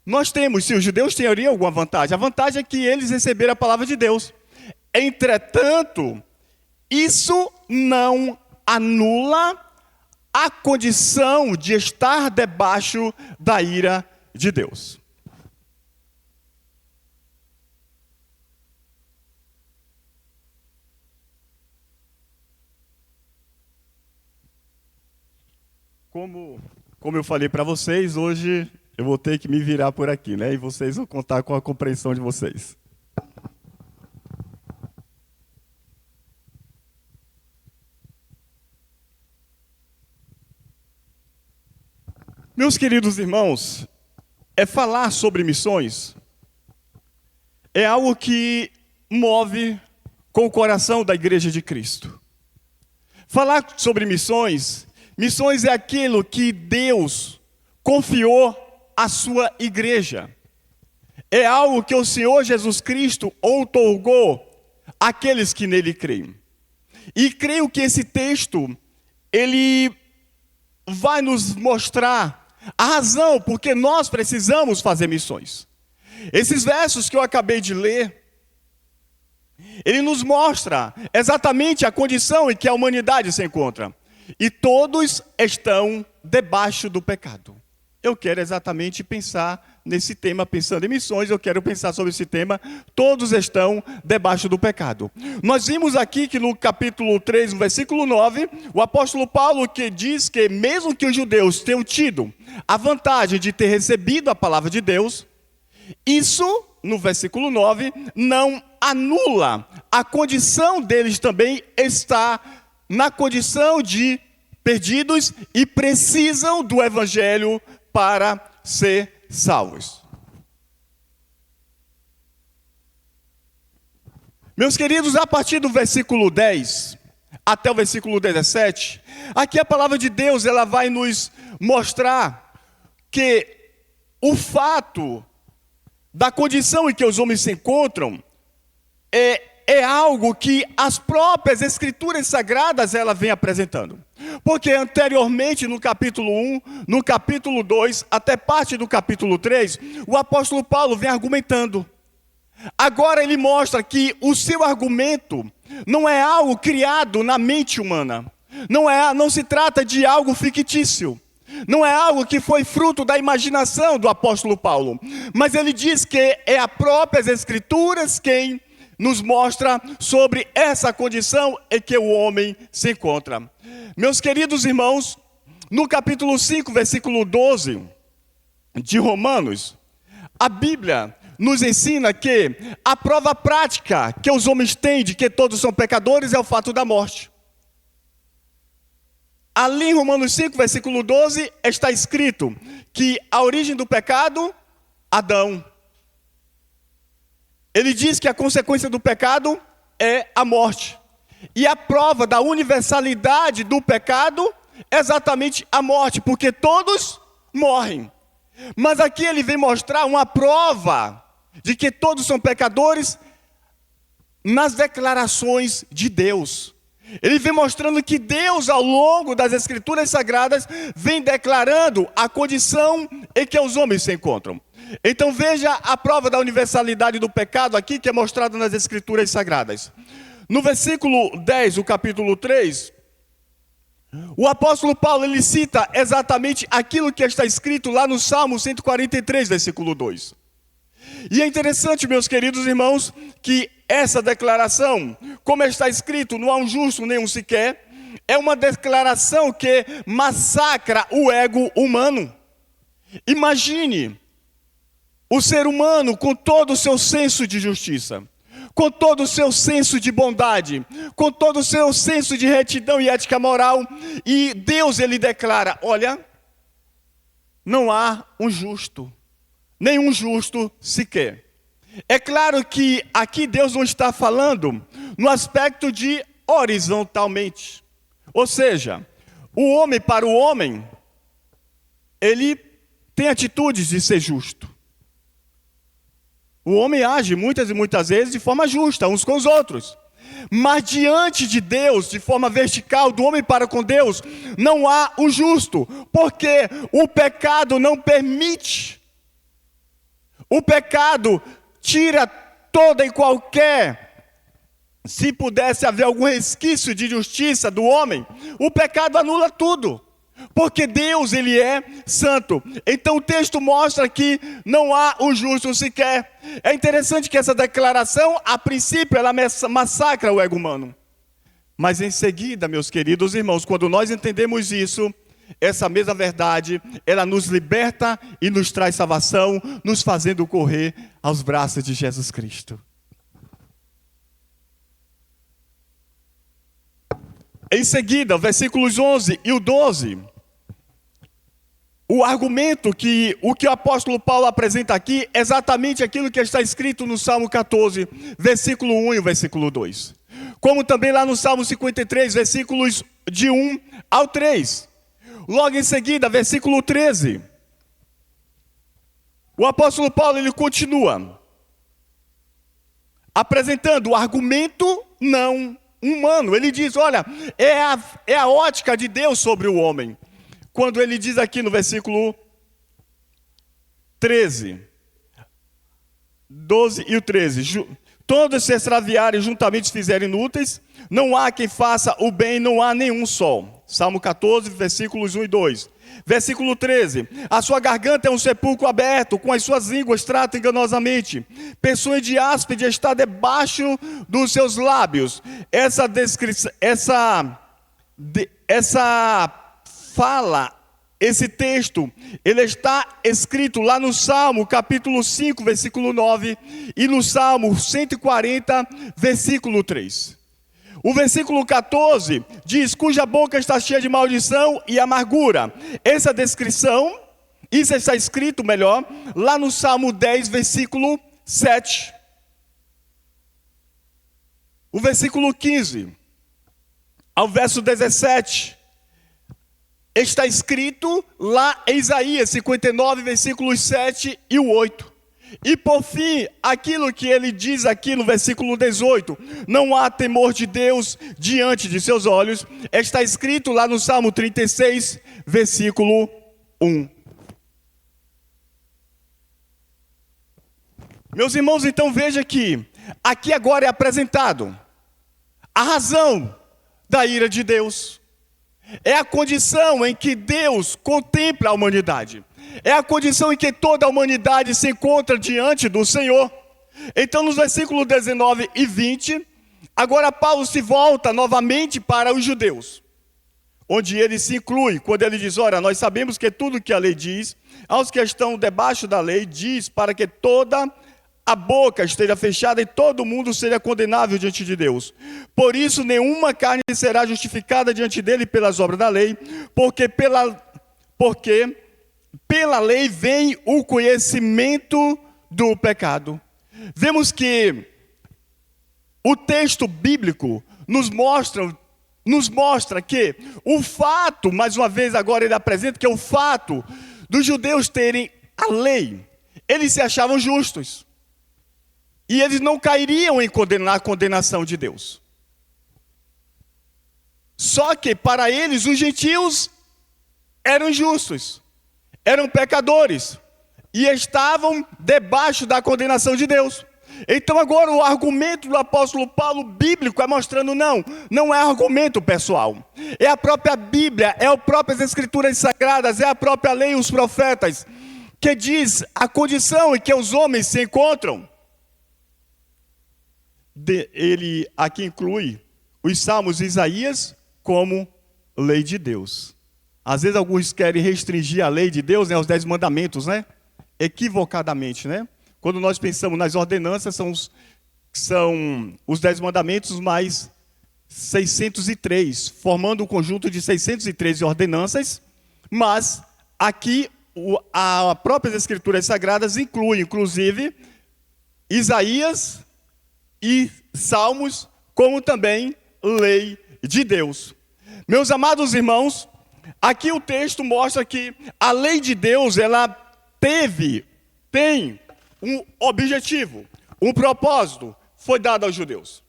nós temos, se os judeus teriam alguma vantagem, a vantagem é que eles receberam a palavra de Deus. Entretanto, isso não anula a condição de estar debaixo da ira de Deus. Como eu falei para vocês, hoje eu vou ter que me virar por aqui, né? E vocês vão contar com a compreensão de vocês. Meus queridos irmãos, falar sobre missões é algo que move com o coração da Igreja de Cristo. Falar sobre missões é aquilo que Deus confiou à sua igreja. É algo que o Senhor Jesus Cristo outorgou àqueles que nele creem. E creio que esse texto, ele vai nos mostrar a razão porque nós precisamos fazer missões. Esses versos que eu acabei de ler, ele nos mostra exatamente a condição em que a humanidade se encontra. E todos estão debaixo do pecado. Eu quero exatamente pensar nesse tema, pensando em missões, eu quero pensar sobre esse tema. Todos estão debaixo do pecado. Nós vimos aqui que no capítulo 3, no versículo 9, o apóstolo Paulo que diz que mesmo que os judeus tenham tido a vantagem de ter recebido a palavra de Deus, isso, no versículo 9, não anula a condição deles também estar na condição de perdidos e precisam do evangelho para ser salvos. Meus queridos, a partir do versículo 10 até o versículo 17, aqui a palavra de Deus ela vai nos mostrar que o fato da condição em que os homens se encontram é algo que as próprias escrituras sagradas ela vem apresentando. Porque anteriormente no capítulo 1, no capítulo 2, até parte do capítulo 3, o apóstolo Paulo vem argumentando. Agora ele mostra que o seu argumento não é algo criado na mente humana. Não se trata de algo fictício. Não é algo que foi fruto da imaginação do apóstolo Paulo. Mas ele diz que é a próprias escrituras quem nos mostra sobre essa condição em que o homem se encontra. Meus queridos irmãos, no capítulo 5, versículo 12 de Romanos, a Bíblia nos ensina que a prova prática que os homens têm de que todos são pecadores é o fato da morte. Ali em Romanos 5, versículo 12, está escrito que a origem do pecado, Adão. Ele diz que a consequência do pecado é a morte. E a prova da universalidade do pecado é exatamente a morte, porque todos morrem. Mas aqui ele vem mostrar uma prova de que todos são pecadores nas declarações de Deus. Ele vem mostrando que Deus, ao longo das Escrituras Sagradas, vem declarando a condição em que os homens se encontram. Então veja a prova da universalidade do pecado aqui, que é mostrada nas Escrituras Sagradas. No versículo 10, do capítulo 3, o apóstolo Paulo ele cita exatamente aquilo que está escrito lá no Salmo 143, versículo 2. E é interessante, meus queridos irmãos, que essa declaração, como está escrito, não há um justo nenhum sequer, é uma declaração que massacra o ego humano. Imagine o ser humano com todo o seu senso de justiça, com todo o seu senso de bondade, com todo o seu senso de retidão e ética moral, e Deus ele declara, olha, não há um justo, nenhum justo sequer. É claro que aqui Deus não está falando no aspecto de horizontalmente. Ou seja, o homem para o homem, ele tem atitudes de ser justo. O homem age muitas e muitas vezes de forma justa, uns com os outros. Mas diante de Deus, de forma vertical, do homem para com Deus, não há o justo. Porque o pecado não permite. O pecado tira toda e qualquer, se pudesse haver algum resquício de justiça do homem, o pecado anula tudo. Porque Deus, ele é santo. Então o texto mostra que não há o justo sequer. É interessante que essa declaração, a princípio, ela massacra o ego humano. Mas em seguida, meus queridos irmãos, quando nós entendemos isso, essa mesma verdade, ela nos liberta e nos traz salvação, nos fazendo correr aos braços de Jesus Cristo. Em seguida, versículos 11 e o 12, o argumento o que o apóstolo Paulo apresenta aqui é exatamente aquilo que está escrito no Salmo 14, versículo 1 e o versículo 2. Como também lá no Salmo 53, versículos de 1 ao 3. Logo em seguida, versículo 13. O apóstolo Paulo ele continua apresentando o argumento não humano. Ele diz, olha, é a ótica de Deus sobre o homem. Quando ele diz aqui no versículo 13, 12 e o 13, todos se extraviarem juntamente se fizerem inúteis, não há quem faça o bem, não há nenhum só. Salmo 14, versículos 1 e 2. Versículo 13. A sua garganta é um sepulcro aberto, com as suas línguas trata enganosamente. Pessoa de áspide está debaixo dos seus lábios. Essa fala, esse texto, ele está escrito lá no Salmo, capítulo 5, versículo 9, e no Salmo 140, versículo 3. O versículo 14 diz, cuja boca está cheia de maldição e amargura. Essa descrição, isso está escrito melhor, lá no Salmo 10, versículo 7. O versículo 15 ao verso 17, está escrito lá em Isaías 59, versículos 7 e o 8. E por fim, aquilo que ele diz aqui no versículo 18, não há temor de Deus diante de seus olhos, está escrito lá no Salmo 36, versículo 1. Meus irmãos, então veja que aqui agora é apresentado a razão da ira de Deus. É a condição em que Deus contempla a humanidade. É a condição em que toda a humanidade se encontra diante do Senhor. Então, nos versículos 19 e 20, agora Paulo se volta novamente para os judeus, onde ele se inclui, quando ele diz, ora, nós sabemos que tudo que a lei diz, aos que estão debaixo da lei, diz para que toda a boca esteja fechada e todo mundo seja condenável diante de Deus. Por isso, nenhuma carne será justificada diante dele pelas obras da lei, porque pela lei vem o conhecimento do pecado. Vemos que o texto bíblico nos mostra que o fato, mais uma vez agora ele apresenta, que é o fato dos judeus terem a lei. Eles se achavam justos. E eles não cairiam em condenação de Deus. Só que para eles os gentios eram justos. Eram pecadores e estavam debaixo da condenação de Deus. Então agora o argumento do apóstolo Paulo bíblico é mostrando, não é argumento pessoal. É a própria Bíblia, é as próprias escrituras sagradas, é a própria lei e os profetas, que diz a condição em que os homens se encontram. Ele aqui inclui os salmos de Isaías como lei de Deus. Às vezes alguns querem restringir a lei de Deus, né, os 10 mandamentos, né? Equivocadamente, né? Quando nós pensamos nas ordenanças, são os 10 mandamentos mais 603, formando um conjunto de 613 ordenanças, mas aqui as próprias escrituras sagradas incluem, inclusive, Isaías e Salmos, como também lei de Deus. Meus amados irmãos, aqui o texto mostra que a lei de Deus, ela tem um objetivo, um propósito, foi dado aos judeus.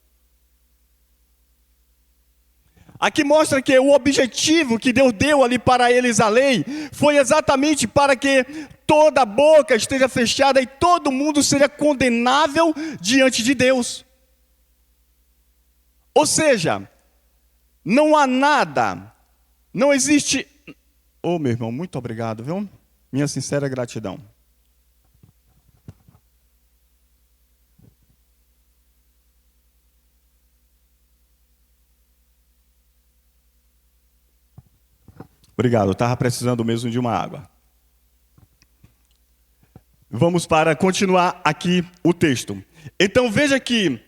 Aqui mostra que o objetivo que Deus deu ali para eles, a lei, foi exatamente para que toda a boca esteja fechada e todo mundo seja condenável diante de Deus. Ou seja, não há nada, não existe... Ô, meu irmão, muito obrigado, viu? Minha sincera gratidão. Obrigado, eu estava precisando mesmo de uma água. Vamos para continuar aqui o texto. Então veja que,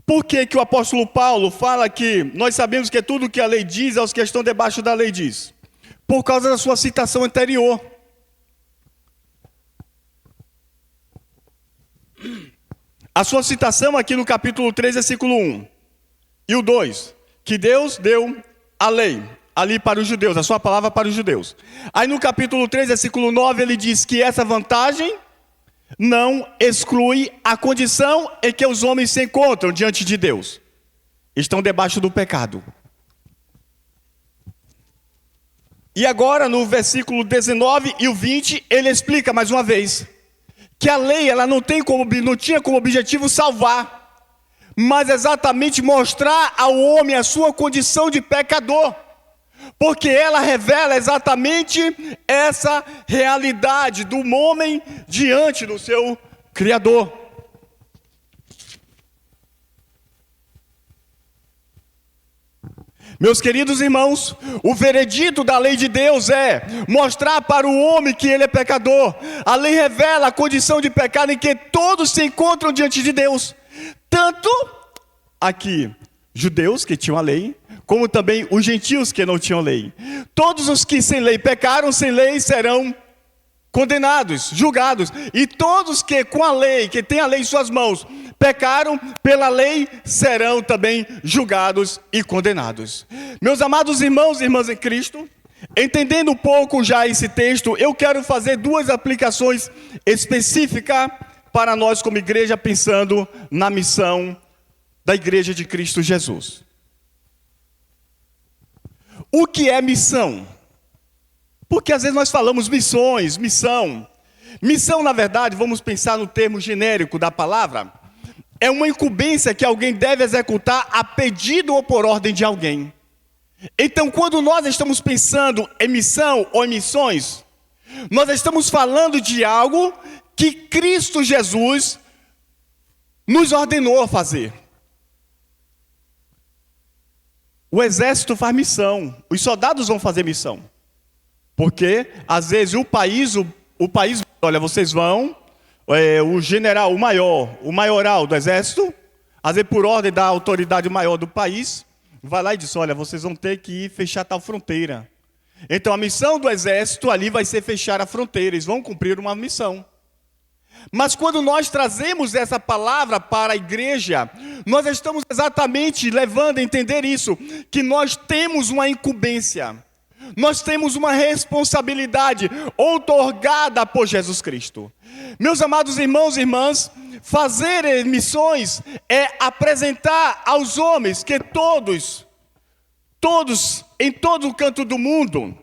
por que o apóstolo Paulo fala que nós sabemos que tudo que a lei diz, aos que estão debaixo da lei diz? Por causa da sua citação anterior. A sua citação aqui no capítulo 3, versículo 1 e o 2, que Deus deu a lei ali para os judeus, a sua palavra para os judeus. Aí no capítulo 3, versículo 9, ele diz que essa vantagem não exclui a condição em que os homens se encontram diante de Deus. Estão debaixo do pecado. E agora no versículo 19 e o 20, ele explica mais uma vez que a lei ela não tinha como objetivo salvar, mas exatamente mostrar ao homem a sua condição de pecador. porque ela revela exatamente essa realidade do homem diante do seu Criador. Meus queridos irmãos, o veredito da lei de Deus é mostrar para o homem que ele é pecador. A lei revela a condição de pecado em que todos se encontram diante de Deus. Tanto aqui, judeus que tinham a lei, como também os gentios que não tinham lei. Todos os que sem lei pecaram, sem lei serão condenados, julgados. E todos que com a lei, que têm a lei em suas mãos, pecaram pela lei, serão também julgados e condenados. Meus amados irmãos e irmãs em Cristo, entendendo um pouco já esse texto, eu quero fazer duas aplicações específicas para nós como igreja, pensando na missão da Igreja de Cristo Jesus. O que é missão? Porque às vezes nós falamos missões, missão. Missão, na verdade, vamos pensar no termo genérico da palavra, é uma incumbência que alguém deve executar a pedido ou por ordem de alguém. Então, quando nós estamos pensando em missão ou em missões, nós estamos falando de algo que Cristo Jesus nos ordenou a fazer. O exército faz missão, os soldados vão fazer missão. Porque, às vezes, o país, olha, vocês vão, o general, o maioral do exército, às vezes por ordem da autoridade maior do país, vai lá e diz, olha, vocês vão ter que ir fechar tal fronteira. Então, a missão do exército ali vai ser fechar a fronteira, eles vão cumprir uma missão. Mas quando nós trazemos essa palavra para a igreja, nós estamos exatamente levando a entender isso, que nós temos uma incumbência, nós temos uma responsabilidade outorgada por Jesus Cristo. Meus amados irmãos e irmãs, fazer missões é apresentar aos homens que todos, em todo canto do mundo,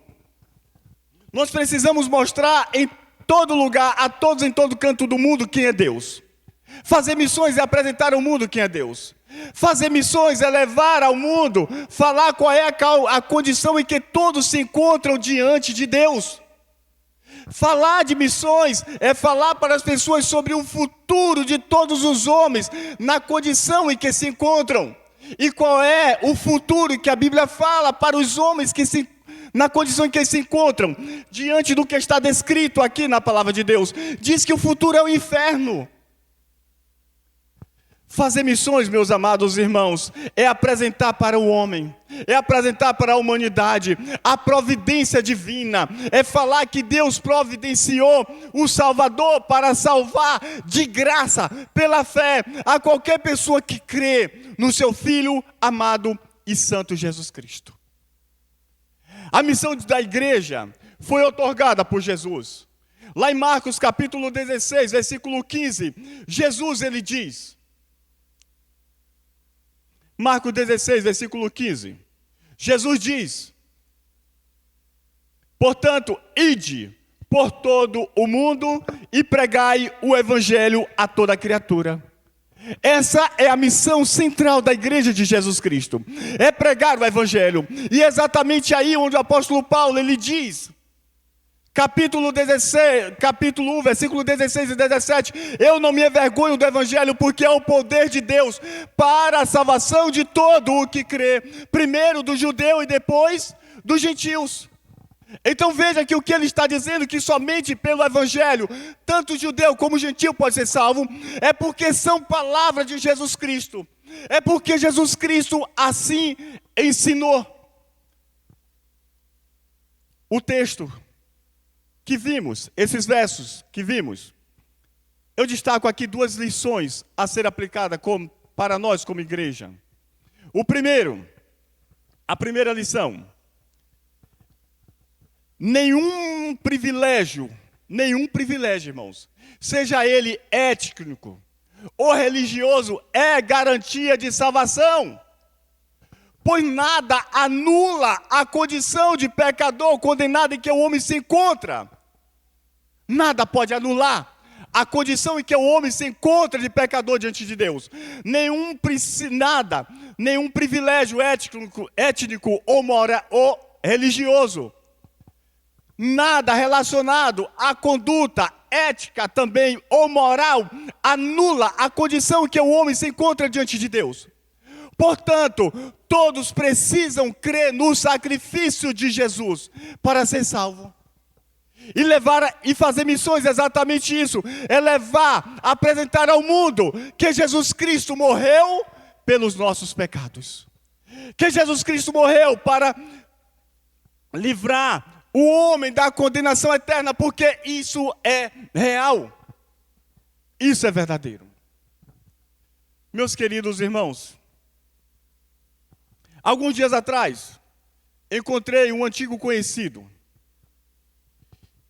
nós precisamos mostrar em todo lugar, a todos em todo canto do mundo, quem é Deus. Fazer missões é apresentar ao mundo quem é Deus. Fazer missões é levar ao mundo, falar qual é a condição em que todos se encontram diante de Deus. Falar de missões é falar para as pessoas sobre o futuro de todos os homens, na condição em que se encontram. E qual é o futuro que a Bíblia fala para os homens que na condição em que se encontram, diante do que está descrito aqui na palavra de Deus. Diz que o futuro é o inferno. Fazer missões, meus amados irmãos, é apresentar para o homem, é apresentar para a humanidade a providência divina, é falar que Deus providenciou o Salvador para salvar de graça, pela fé, a qualquer pessoa que crê no seu Filho amado e santo Jesus Cristo. A missão da igreja foi outorgada por Jesus. Lá em Marcos capítulo 16, versículo 15, Jesus ele diz, Marcos 16, versículo 15, Jesus diz, portanto, ide por todo o mundo e pregai o evangelho a toda criatura. Essa é a missão central da igreja de Jesus Cristo, é pregar o evangelho. E é exatamente aí onde o apóstolo Paulo ele diz, capítulo 1, versículo 16 e 17, eu não me envergonho do evangelho, porque é o poder de Deus para a salvação de todo o que crê, primeiro do judeu e depois dos gentios. Então veja que o que ele está dizendo, que somente pelo evangelho, tanto judeu como gentio pode ser salvo, é porque são palavras de Jesus Cristo, é porque Jesus Cristo assim ensinou. O texto que vimos, esses versos que vimos, eu destaco aqui duas lições a ser aplicada para nós como igreja. A primeira lição, nenhum privilégio, irmãos, seja ele étnico ou religioso, é garantia de salvação. Pois nada anula a condição de pecador condenado em que o homem se encontra. Nada pode anular a condição em que o homem se encontra de pecador diante de Deus. Nenhum privilégio étnico ou religioso. Nada relacionado à conduta ética também ou moral anula a condição que o homem se encontra diante de Deus. Portanto, todos precisam crer no sacrifício de Jesus para ser salvo. E fazer missões é exatamente isso. É levar, apresentar ao mundo que Jesus Cristo morreu pelos nossos pecados. Que Jesus Cristo morreu para livrar o homem da condenação eterna, porque isso é real. Isso é verdadeiro. Meus queridos irmãos, alguns dias atrás, encontrei um antigo conhecido.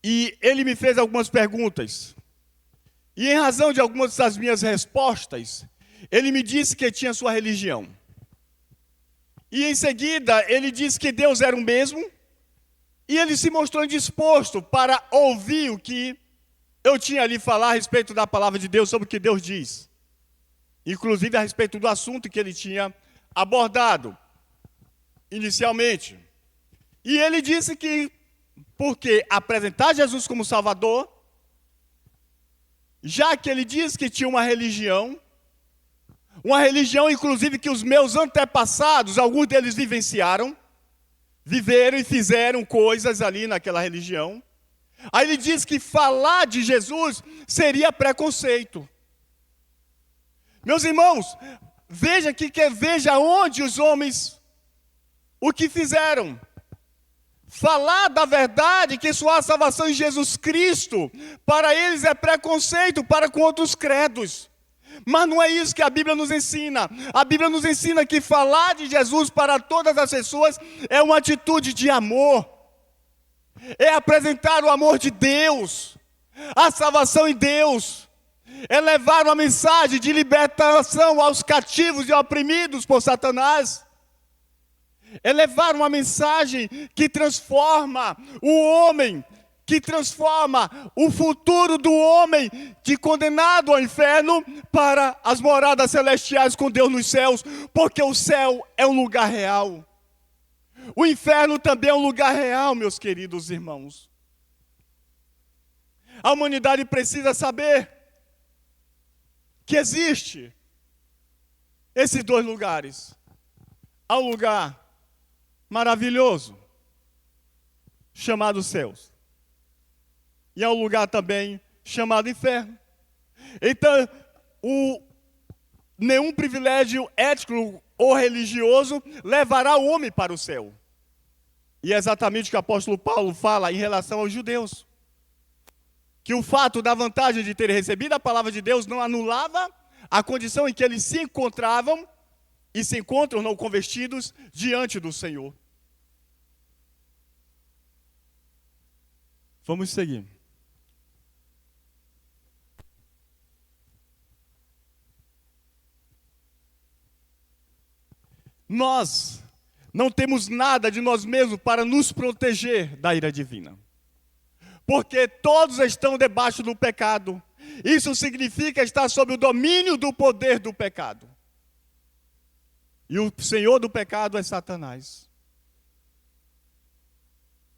E ele me fez algumas perguntas. E em razão de algumas das minhas respostas, ele me disse que tinha sua religião. E em seguida, ele disse que Deus era o mesmo. E ele se mostrou indisposto para ouvir o que eu tinha ali falar a respeito da palavra de Deus, sobre o que Deus diz. Inclusive a respeito do assunto que ele tinha abordado inicialmente. E ele disse que, porque apresentar Jesus como Salvador, já que ele disse que tinha uma religião inclusive que os meus antepassados, alguns deles viveram e fizeram coisas ali naquela religião. Aí ele diz que falar de Jesus seria preconceito. Meus irmãos, veja onde os homens, o que fizeram. Falar da verdade, que só há salvação em Jesus Cristo, para eles é preconceito para com outros credos. Mas não é isso que a Bíblia nos ensina. A Bíblia nos ensina que falar de Jesus para todas as pessoas é uma atitude de amor. É apresentar o amor de Deus, a salvação em Deus. É levar uma mensagem de libertação aos cativos e oprimidos por Satanás. É levar uma mensagem que transforma o homem, que transforma o futuro do homem de condenado ao inferno para as moradas celestiais com Deus nos céus, porque o céu é um lugar real. O inferno também é um lugar real, meus queridos irmãos. A humanidade precisa saber que existe esses dois lugares. Há um lugar maravilhoso chamado céus. E há um lugar também chamado inferno. Então, nenhum privilégio ético ou religioso levará o homem para o céu. E é exatamente o que o apóstolo Paulo fala em relação aos judeus. Que o fato da vantagem de ter recebido a palavra de Deus não anulava a condição em que eles se encontravam e se encontram não convertidos diante do Senhor. Vamos seguir. Nós não temos nada de nós mesmos para nos proteger da ira divina. Porque todos estão debaixo do pecado. Isso significa estar sob o domínio do poder do pecado. E o senhor do pecado é Satanás.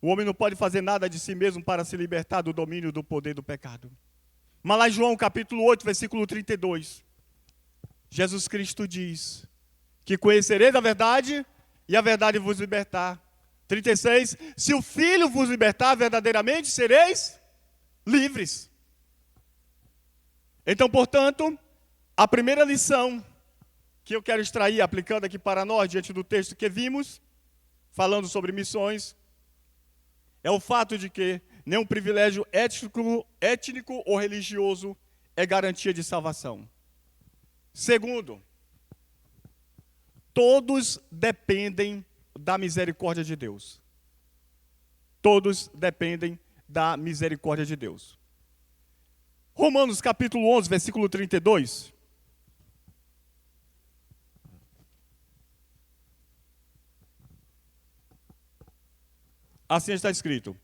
O homem não pode fazer nada de si mesmo para se libertar do domínio do poder do pecado. Mas lá em João capítulo 8, versículo 32, Jesus Cristo diz que conhecereis a verdade e a verdade vos libertar. 36, se o Filho vos libertar, verdadeiramente sereis livres. Então, portanto, a primeira lição que eu quero extrair, aplicando aqui para nós, diante do texto que vimos, falando sobre missões, é o fato de que nenhum privilégio étnico ou religioso é garantia de salvação. Segundo, todos dependem da misericórdia de Deus. Todos dependem da misericórdia de Deus. Romanos capítulo 11, versículo 32. Assim está escrito: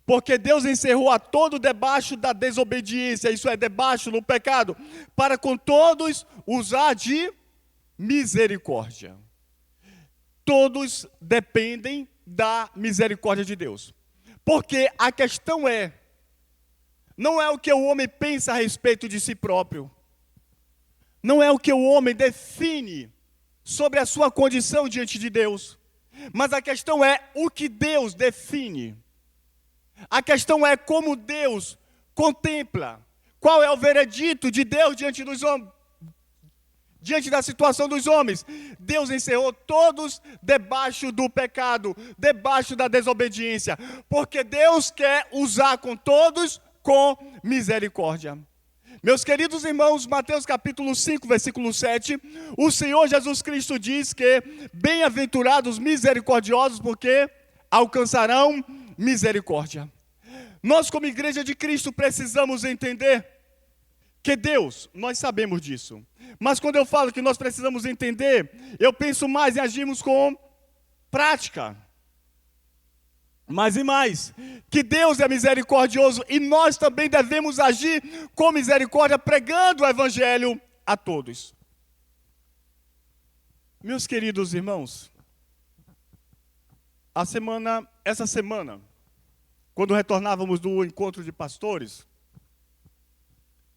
porque Deus encerrou a todo debaixo da desobediência, isso é, debaixo do pecado, para com todos usar de misericórdia. Todos dependem da misericórdia de Deus. Porque a questão não é o que o homem pensa a respeito de si próprio. Não é o que o homem define sobre a sua condição diante de Deus. Mas a questão é o que Deus define. A questão é como Deus contempla. Qual é o veredito de Deus diante dos homens? Diante da situação dos homens. Deus encerrou todos debaixo do pecado, debaixo da desobediência. Porque Deus quer usar com todos com misericórdia. Meus queridos irmãos, Mateus capítulo 5, versículo 7, o Senhor Jesus Cristo diz que bem-aventurados misericordiosos, porque alcançarão misericórdia. Nós, como igreja de Cristo, precisamos entender que Deus, nós sabemos disso. Mas quando eu falo que nós precisamos entender, eu penso mais em agirmos com prática. Mais e mais, que Deus é misericordioso e nós também devemos agir com misericórdia, pregando o Evangelho a todos. Meus queridos irmãos, essa semana, quando retornávamos do encontro de pastores,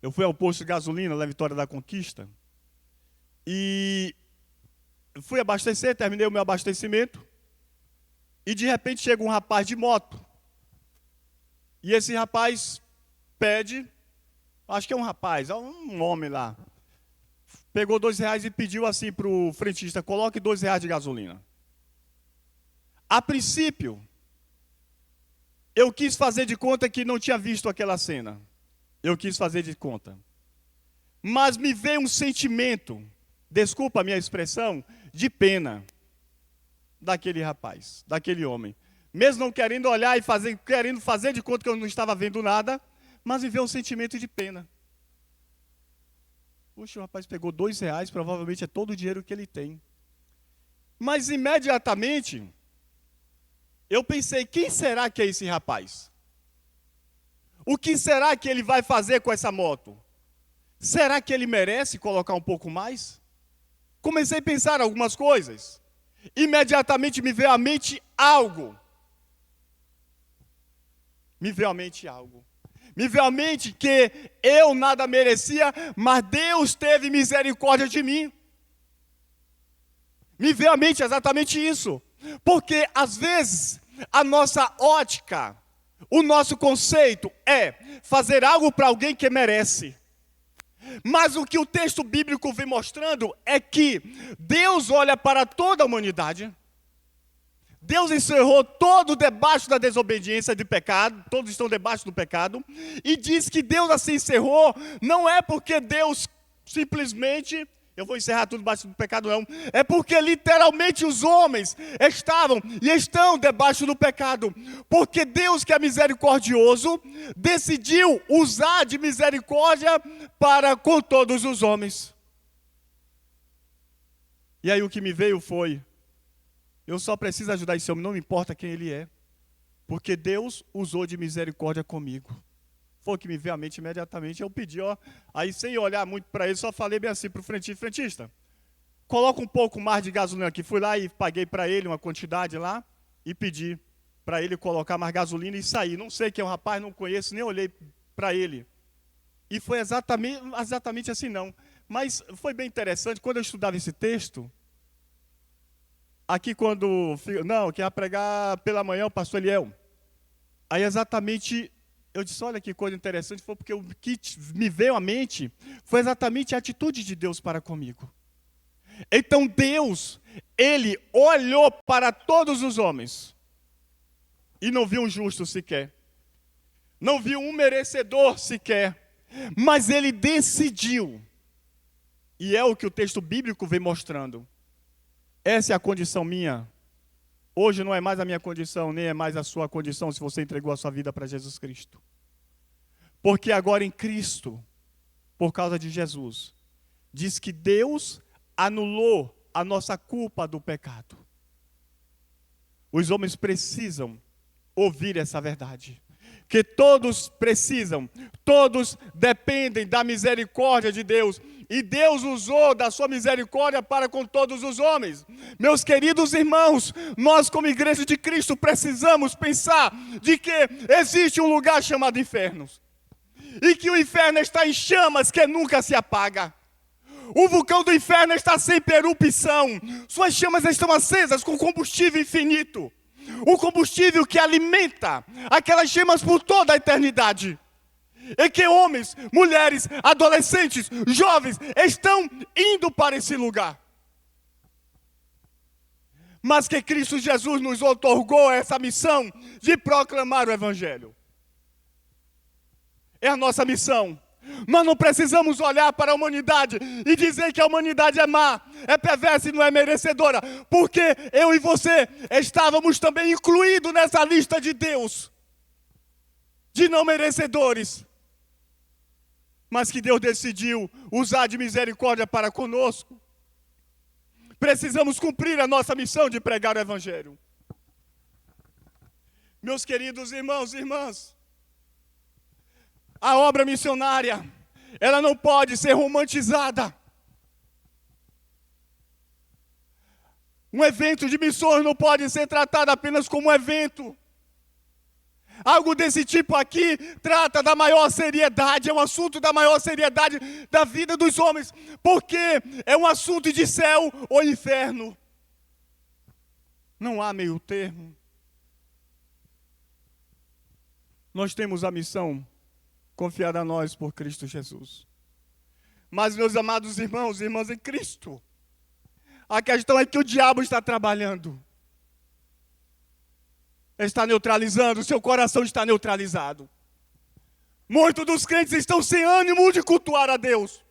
eu fui ao posto de gasolina na Vitória da Conquista e fui abastecer, terminei o meu abastecimento. E de repente chega um rapaz de moto. E esse rapaz pede, acho que é um rapaz, é um homem lá. Pegou R$2 e pediu assim para o frentista, coloque R$2 de gasolina. A princípio, eu quis fazer de conta que não tinha visto aquela cena. Eu quis fazer de conta. Mas me veio um sentimento, desculpa a minha expressão, de pena daquele rapaz, daquele homem. Mesmo não querendo olhar e querendo fazer de conta que eu não estava vendo nada, mas me veio um sentimento de pena. Puxa, o rapaz pegou R$2, provavelmente é todo o dinheiro que ele tem. Mas imediatamente, eu pensei, quem será que é esse rapaz? O que será que ele vai fazer com essa moto? Será que ele merece colocar um pouco mais? Comecei a pensar algumas coisas. Imediatamente me veio à mente algo. Me veio à mente que eu nada merecia, mas Deus teve misericórdia de mim. Me veio à mente exatamente isso. Porque às vezes a nossa ótica, o nosso conceito é fazer algo para alguém que merece. Mas o que o texto bíblico vem mostrando é que Deus olha para toda a humanidade. Deus encerrou todo debaixo da desobediência de pecado, todos estão debaixo do pecado, e diz que Deus assim encerrou, não é porque Deus simplesmente, eu vou encerrar tudo debaixo do pecado não, é porque literalmente os homens estavam e estão debaixo do pecado, porque Deus que é misericordioso, decidiu usar de misericórdia para com todos os homens. E aí o que me veio foi, eu só preciso ajudar esse homem, não me importa quem ele é, porque Deus usou de misericórdia comigo. Foi o que me veio à mente imediatamente, eu pedi, aí sem olhar muito para ele, só falei bem assim para o frentista, coloca um pouco mais de gasolina aqui. Fui lá e paguei para ele uma quantidade lá e pedi para ele colocar mais gasolina e sair. Não sei quem é o rapaz, não conheço, nem olhei para ele. E foi exatamente assim não. Mas foi bem interessante, quando eu estudava esse texto, aqui quem ia pregar pela manhã o pastor Eliel. Aí exatamente, eu disse, olha que coisa interessante, foi porque o que me veio à mente foi exatamente a atitude de Deus para comigo. Então Deus, Ele olhou para todos os homens e não viu um justo sequer. Não viu um merecedor sequer. Mas Ele decidiu, e é o que o texto bíblico vem mostrando, essa é a condição minha. Hoje não é mais a minha condição, nem é mais a sua condição se você entregou a sua vida para Jesus Cristo. Porque agora em Cristo, por causa de Jesus, diz que Deus anulou a nossa culpa do pecado. Os homens precisam ouvir essa verdade. Que todos precisam, todos dependem da misericórdia de Deus. e Deus usou da sua misericórdia para com todos os homens. Meus queridos irmãos, nós como igreja de Cristo precisamos pensar de que existe um lugar chamado inferno. E que o inferno está em chamas que nunca se apaga. O vulcão do inferno está sempre em erupção. Suas chamas estão acesas com combustível infinito. O combustível que alimenta aquelas chamas por toda a eternidade. E que homens, mulheres, adolescentes, jovens estão indo para esse lugar. Mas que Cristo Jesus nos outorgou essa missão de proclamar o Evangelho. É a nossa missão. Nós não precisamos olhar para a humanidade e dizer que a humanidade é má, é perversa e não é merecedora, porque eu e você estávamos também incluídos nessa lista de Deus, de não merecedores, mas que Deus decidiu usar de misericórdia para conosco. Precisamos cumprir a nossa missão de pregar o Evangelho. Meus queridos irmãos e irmãs, a obra missionária, ela não pode ser romantizada. Um evento de missões não pode ser tratado apenas como um evento. Algo desse tipo aqui trata da maior seriedade, é um assunto da maior seriedade da vida dos homens, porque é um assunto de céu ou inferno. Não há meio termo. Nós temos a missão confiada a nós por Cristo Jesus. Mas, meus amados irmãos e irmãs em Cristo, a questão é que o diabo está trabalhando. Está neutralizando, seu coração está neutralizado. Muitos dos crentes estão sem ânimo de cultuar a Deus.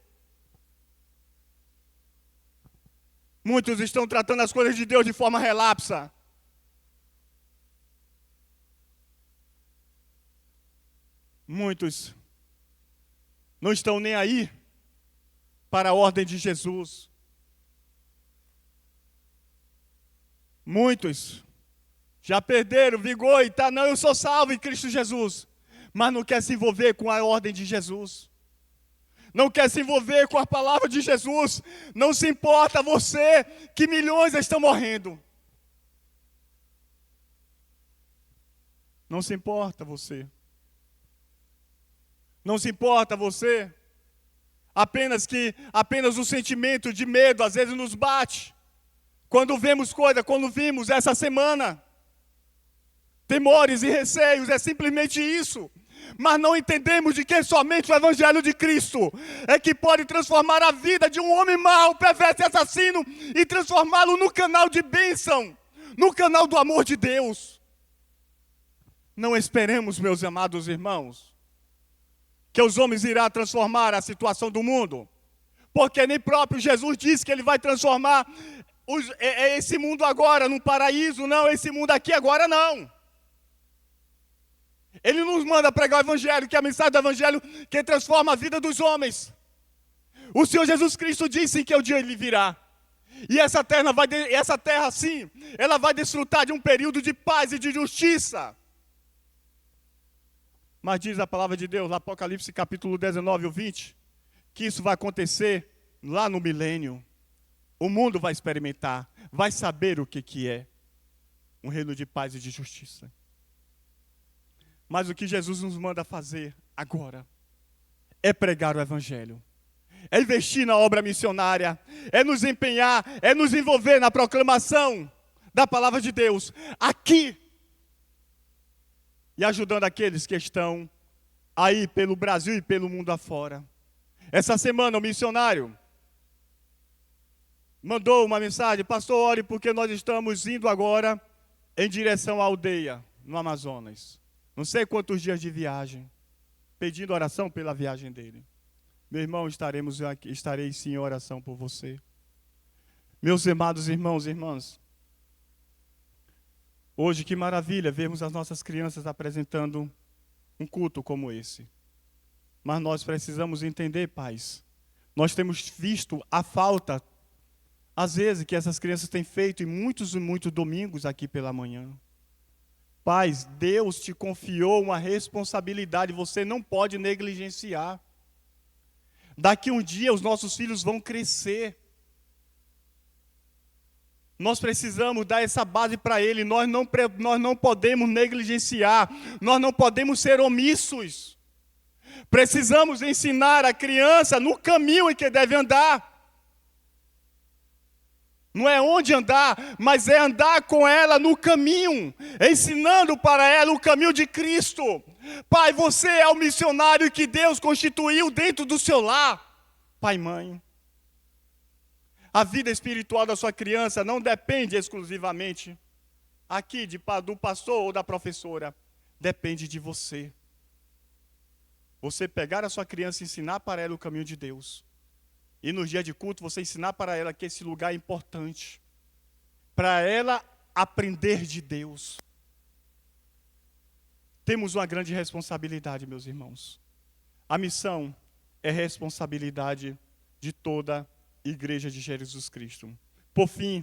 Muitos estão tratando as coisas de Deus de forma relapsa. Muitos não estão nem aí para a ordem de Jesus. Muitos já perderam o vigor e não, eu sou salvo em Cristo Jesus, mas não quer se envolver com a ordem de Jesus. Não quer se envolver com a palavra de Jesus. Não se importa você que milhões estão morrendo. Não se importa você. Não se importa você. Apenas o sentimento de medo às vezes nos bate. Quando vemos coisa, quando vimos essa semana. Temores e receios, é simplesmente isso. Mas não entendemos de que somente o Evangelho de Cristo é que pode transformar a vida de um homem mau, perverso e assassino e transformá-lo no canal de bênção, no canal do amor de Deus. Não esperemos, meus amados irmãos, que os homens irão transformar a situação do mundo, porque nem próprio Jesus disse que ele vai transformar esse mundo agora num paraíso, não, esse mundo aqui agora não. Ele nos manda pregar o Evangelho, que é a mensagem do Evangelho que transforma a vida dos homens. O Senhor Jesus Cristo disse que o dia ele virá. E essa terra, sim, ela vai desfrutar de um período de paz e de justiça. Mas diz a palavra de Deus, Apocalipse capítulo 19 ou 20, que isso vai acontecer lá no milênio. O mundo vai experimentar, vai saber o que é um reino de paz e de justiça. Mas o que Jesus nos manda fazer agora é pregar o Evangelho, é investir na obra missionária, é nos empenhar, é nos envolver na proclamação da palavra de Deus aqui e ajudando aqueles que estão aí pelo Brasil e pelo mundo afora. Essa semana o missionário mandou uma mensagem: pastor, ore porque nós estamos indo agora em direção à aldeia no Amazonas. Não sei quantos dias de viagem, pedindo oração pela viagem dele. Meu irmão, estarei sim em oração por você. Meus amados irmãos e irmãs, hoje que maravilha vermos as nossas crianças apresentando um culto como esse. Mas nós precisamos entender, pais, nós temos visto a falta, às vezes, que essas crianças têm feito em muitos domingos aqui pela manhã. Pais, Deus te confiou uma responsabilidade, você não pode negligenciar. Daqui um dia os nossos filhos vão crescer. Nós precisamos dar essa base para ele. Nós não podemos negligenciar. Nós não podemos ser omissos. Precisamos ensinar a criança no caminho em que deve andar. Não é onde andar, mas é andar com ela no caminho, ensinando para ela o caminho de Cristo. Pai, você é o missionário que Deus constituiu dentro do seu lar. Pai e mãe, a vida espiritual da sua criança não depende exclusivamente aqui do pastor ou da professora. Depende de você. Você pegar a sua criança e ensinar para ela o caminho de Deus. E no dia de culto você ensinar para ela que esse lugar é importante. Para ela aprender de Deus. Temos uma grande responsabilidade, meus irmãos. A missão é responsabilidade de toda a Igreja de Jesus Cristo. Por fim,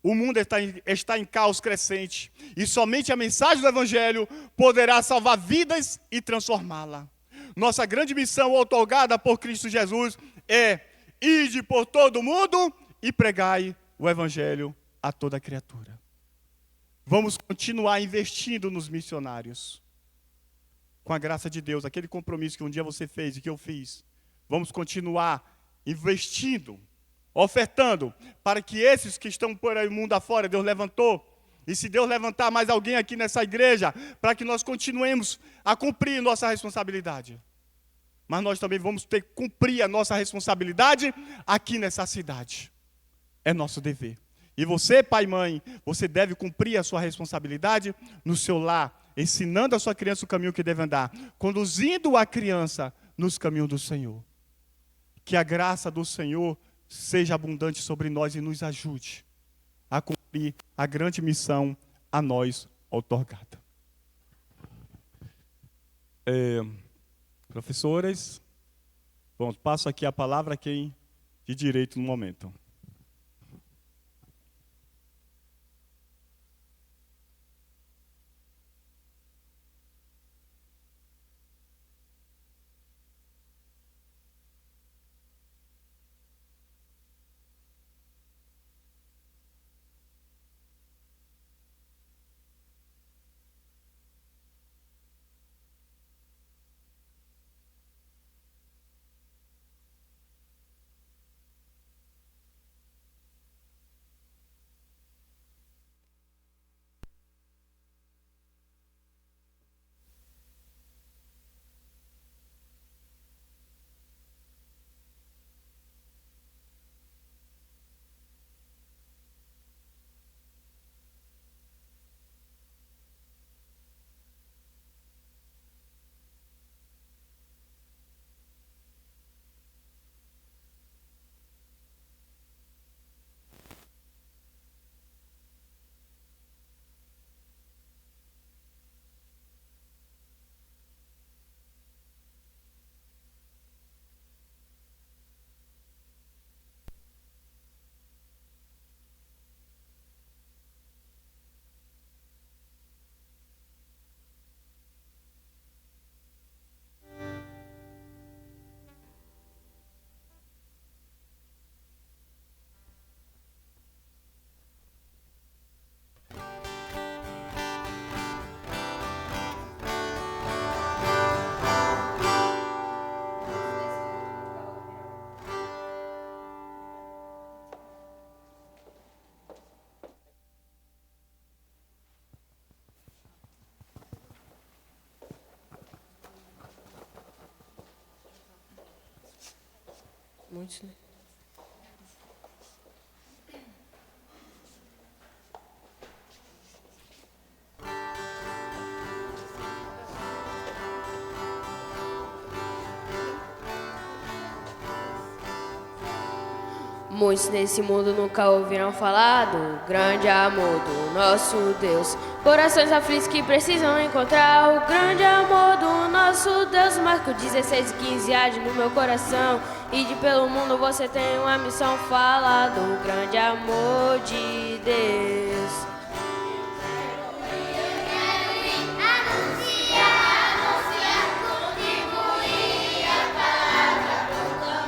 o mundo está em caos crescente. E somente a mensagem do Evangelho poderá salvar vidas e transformá-la. Nossa grande missão outorgada por Cristo Jesus é: ide por todo mundo e pregai o Evangelho a toda criatura. Vamos continuar investindo nos missionários. Com a graça de Deus, aquele compromisso que um dia você fez e que eu fiz. Vamos continuar investindo, ofertando, para que esses que estão por aí o mundo afora, Deus levantou. E se Deus levantar mais alguém aqui nessa igreja, para que nós continuemos a cumprir nossa responsabilidade. Mas nós também vamos ter que cumprir a nossa responsabilidade aqui nessa cidade. É nosso dever. E você, pai e mãe, você deve cumprir a sua responsabilidade no seu lar, ensinando a sua criança o caminho que deve andar, conduzindo a criança nos caminhos do Senhor. Que a graça do Senhor seja abundante sobre nós e nos ajude a cumprir a grande missão a nós outorgada. Professoras, bom, passo aqui a palavra a quem de direito no momento. Muitos, né? Muitos nesse mundo nunca ouviram falar do grande amor do nosso Deus. Corações aflitos que precisam encontrar o grande amor do nosso Deus. Marcos 16 e 15 arde no meu coração. E de pelo mundo você tem uma missão. Falar do grande amor de Deus. Anunciar, contribuir a palavra, proclamar.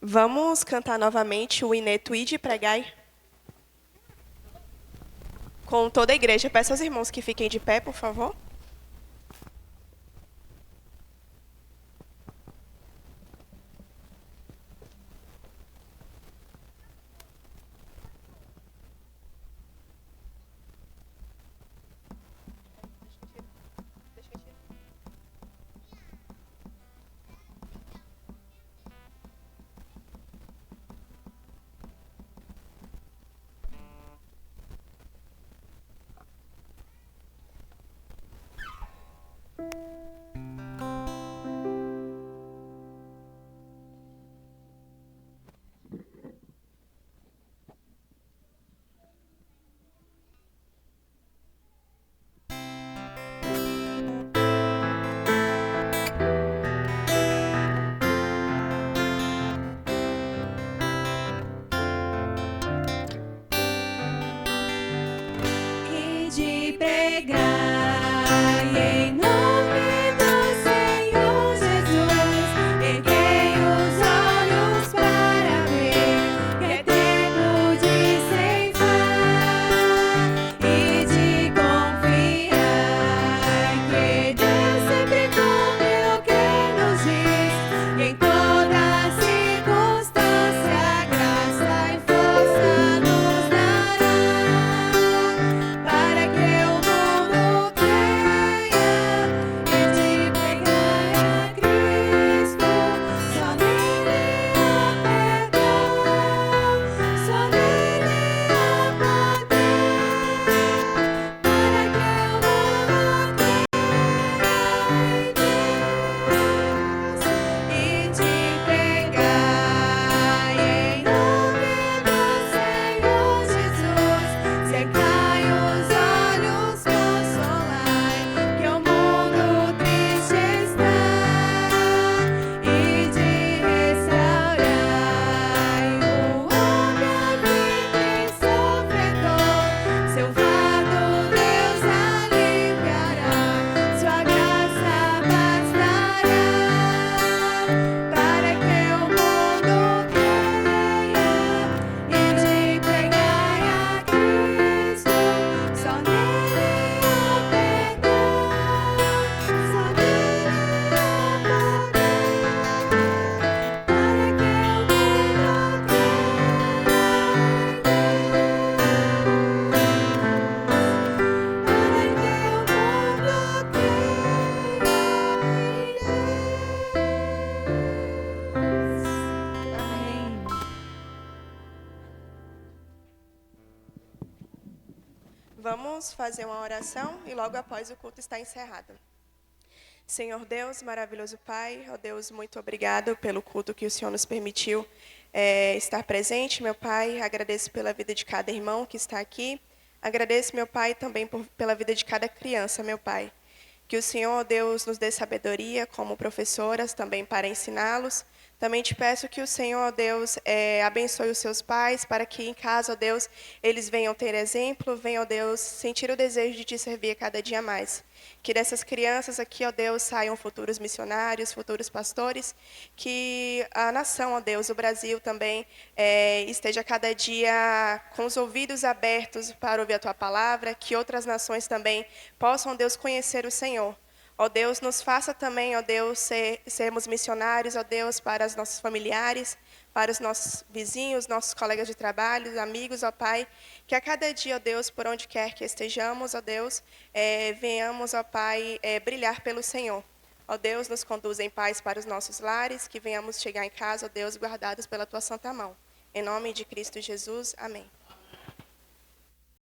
Vamos cantar novamente o Ineto Ide Pregai? Com toda a igreja. Peço aos irmãos que fiquem de pé, por favor. De pregar em nome do Senhor Jesus, erguei os olhos para ver que é tempo de ceifar e de confiar que Deus sempre cumpre o que nos diz, e em toda circunstância graça e força nos dará. Para que o mundo creia e de pregar a Cristo, só nele há perdão, só nele há poder. Para que o mundo creia em Deus e de pregar em nome do Senhor Jesus, secai os olhos, consolai, que o mundo triste está, e de restaurai o homem aflito e sofredor, seu fardo Deus aliviará, sua graça bastará, para que o mundo creia e de pregar a Cristo, só nele há perdão, só nele há poder, para que o mundo Vamos fazer uma oração e logo após o culto está encerrado. Senhor Deus, maravilhoso Pai, ó Deus, muito obrigado pelo culto que o Senhor nos permitiu estar presente, meu Pai. Agradeço pela vida de cada irmão que está aqui. Agradeço, meu Pai, também pela vida de cada criança, meu Pai. Que o Senhor, ó Deus, nos dê sabedoria como professoras também para ensiná-los. Também te peço que o Senhor, ó Deus, abençoe os seus pais, para que em casa, ó Deus, eles venham ter exemplo, venham, ó Deus, sentir o desejo de te servir cada dia mais. Que dessas crianças aqui, ó Deus, saiam futuros missionários, futuros pastores, que a nação, ó Deus, o Brasil também esteja cada dia com os ouvidos abertos para ouvir a Tua palavra, que outras nações também possam, ó Deus, conhecer o Senhor. Ó Deus, nos faça também, ó Deus, sermos missionários, ó Deus, para os nossos familiares, para os nossos vizinhos, nossos colegas de trabalho, amigos, ó Pai, que a cada dia, ó Deus, por onde quer que estejamos, ó Deus, venhamos, ó Pai, brilhar pelo Senhor. Ó Deus, nos conduza em paz para os nossos lares, que venhamos chegar em casa, ó Deus, guardados pela Tua santa mão. Em nome de Cristo Jesus, amém.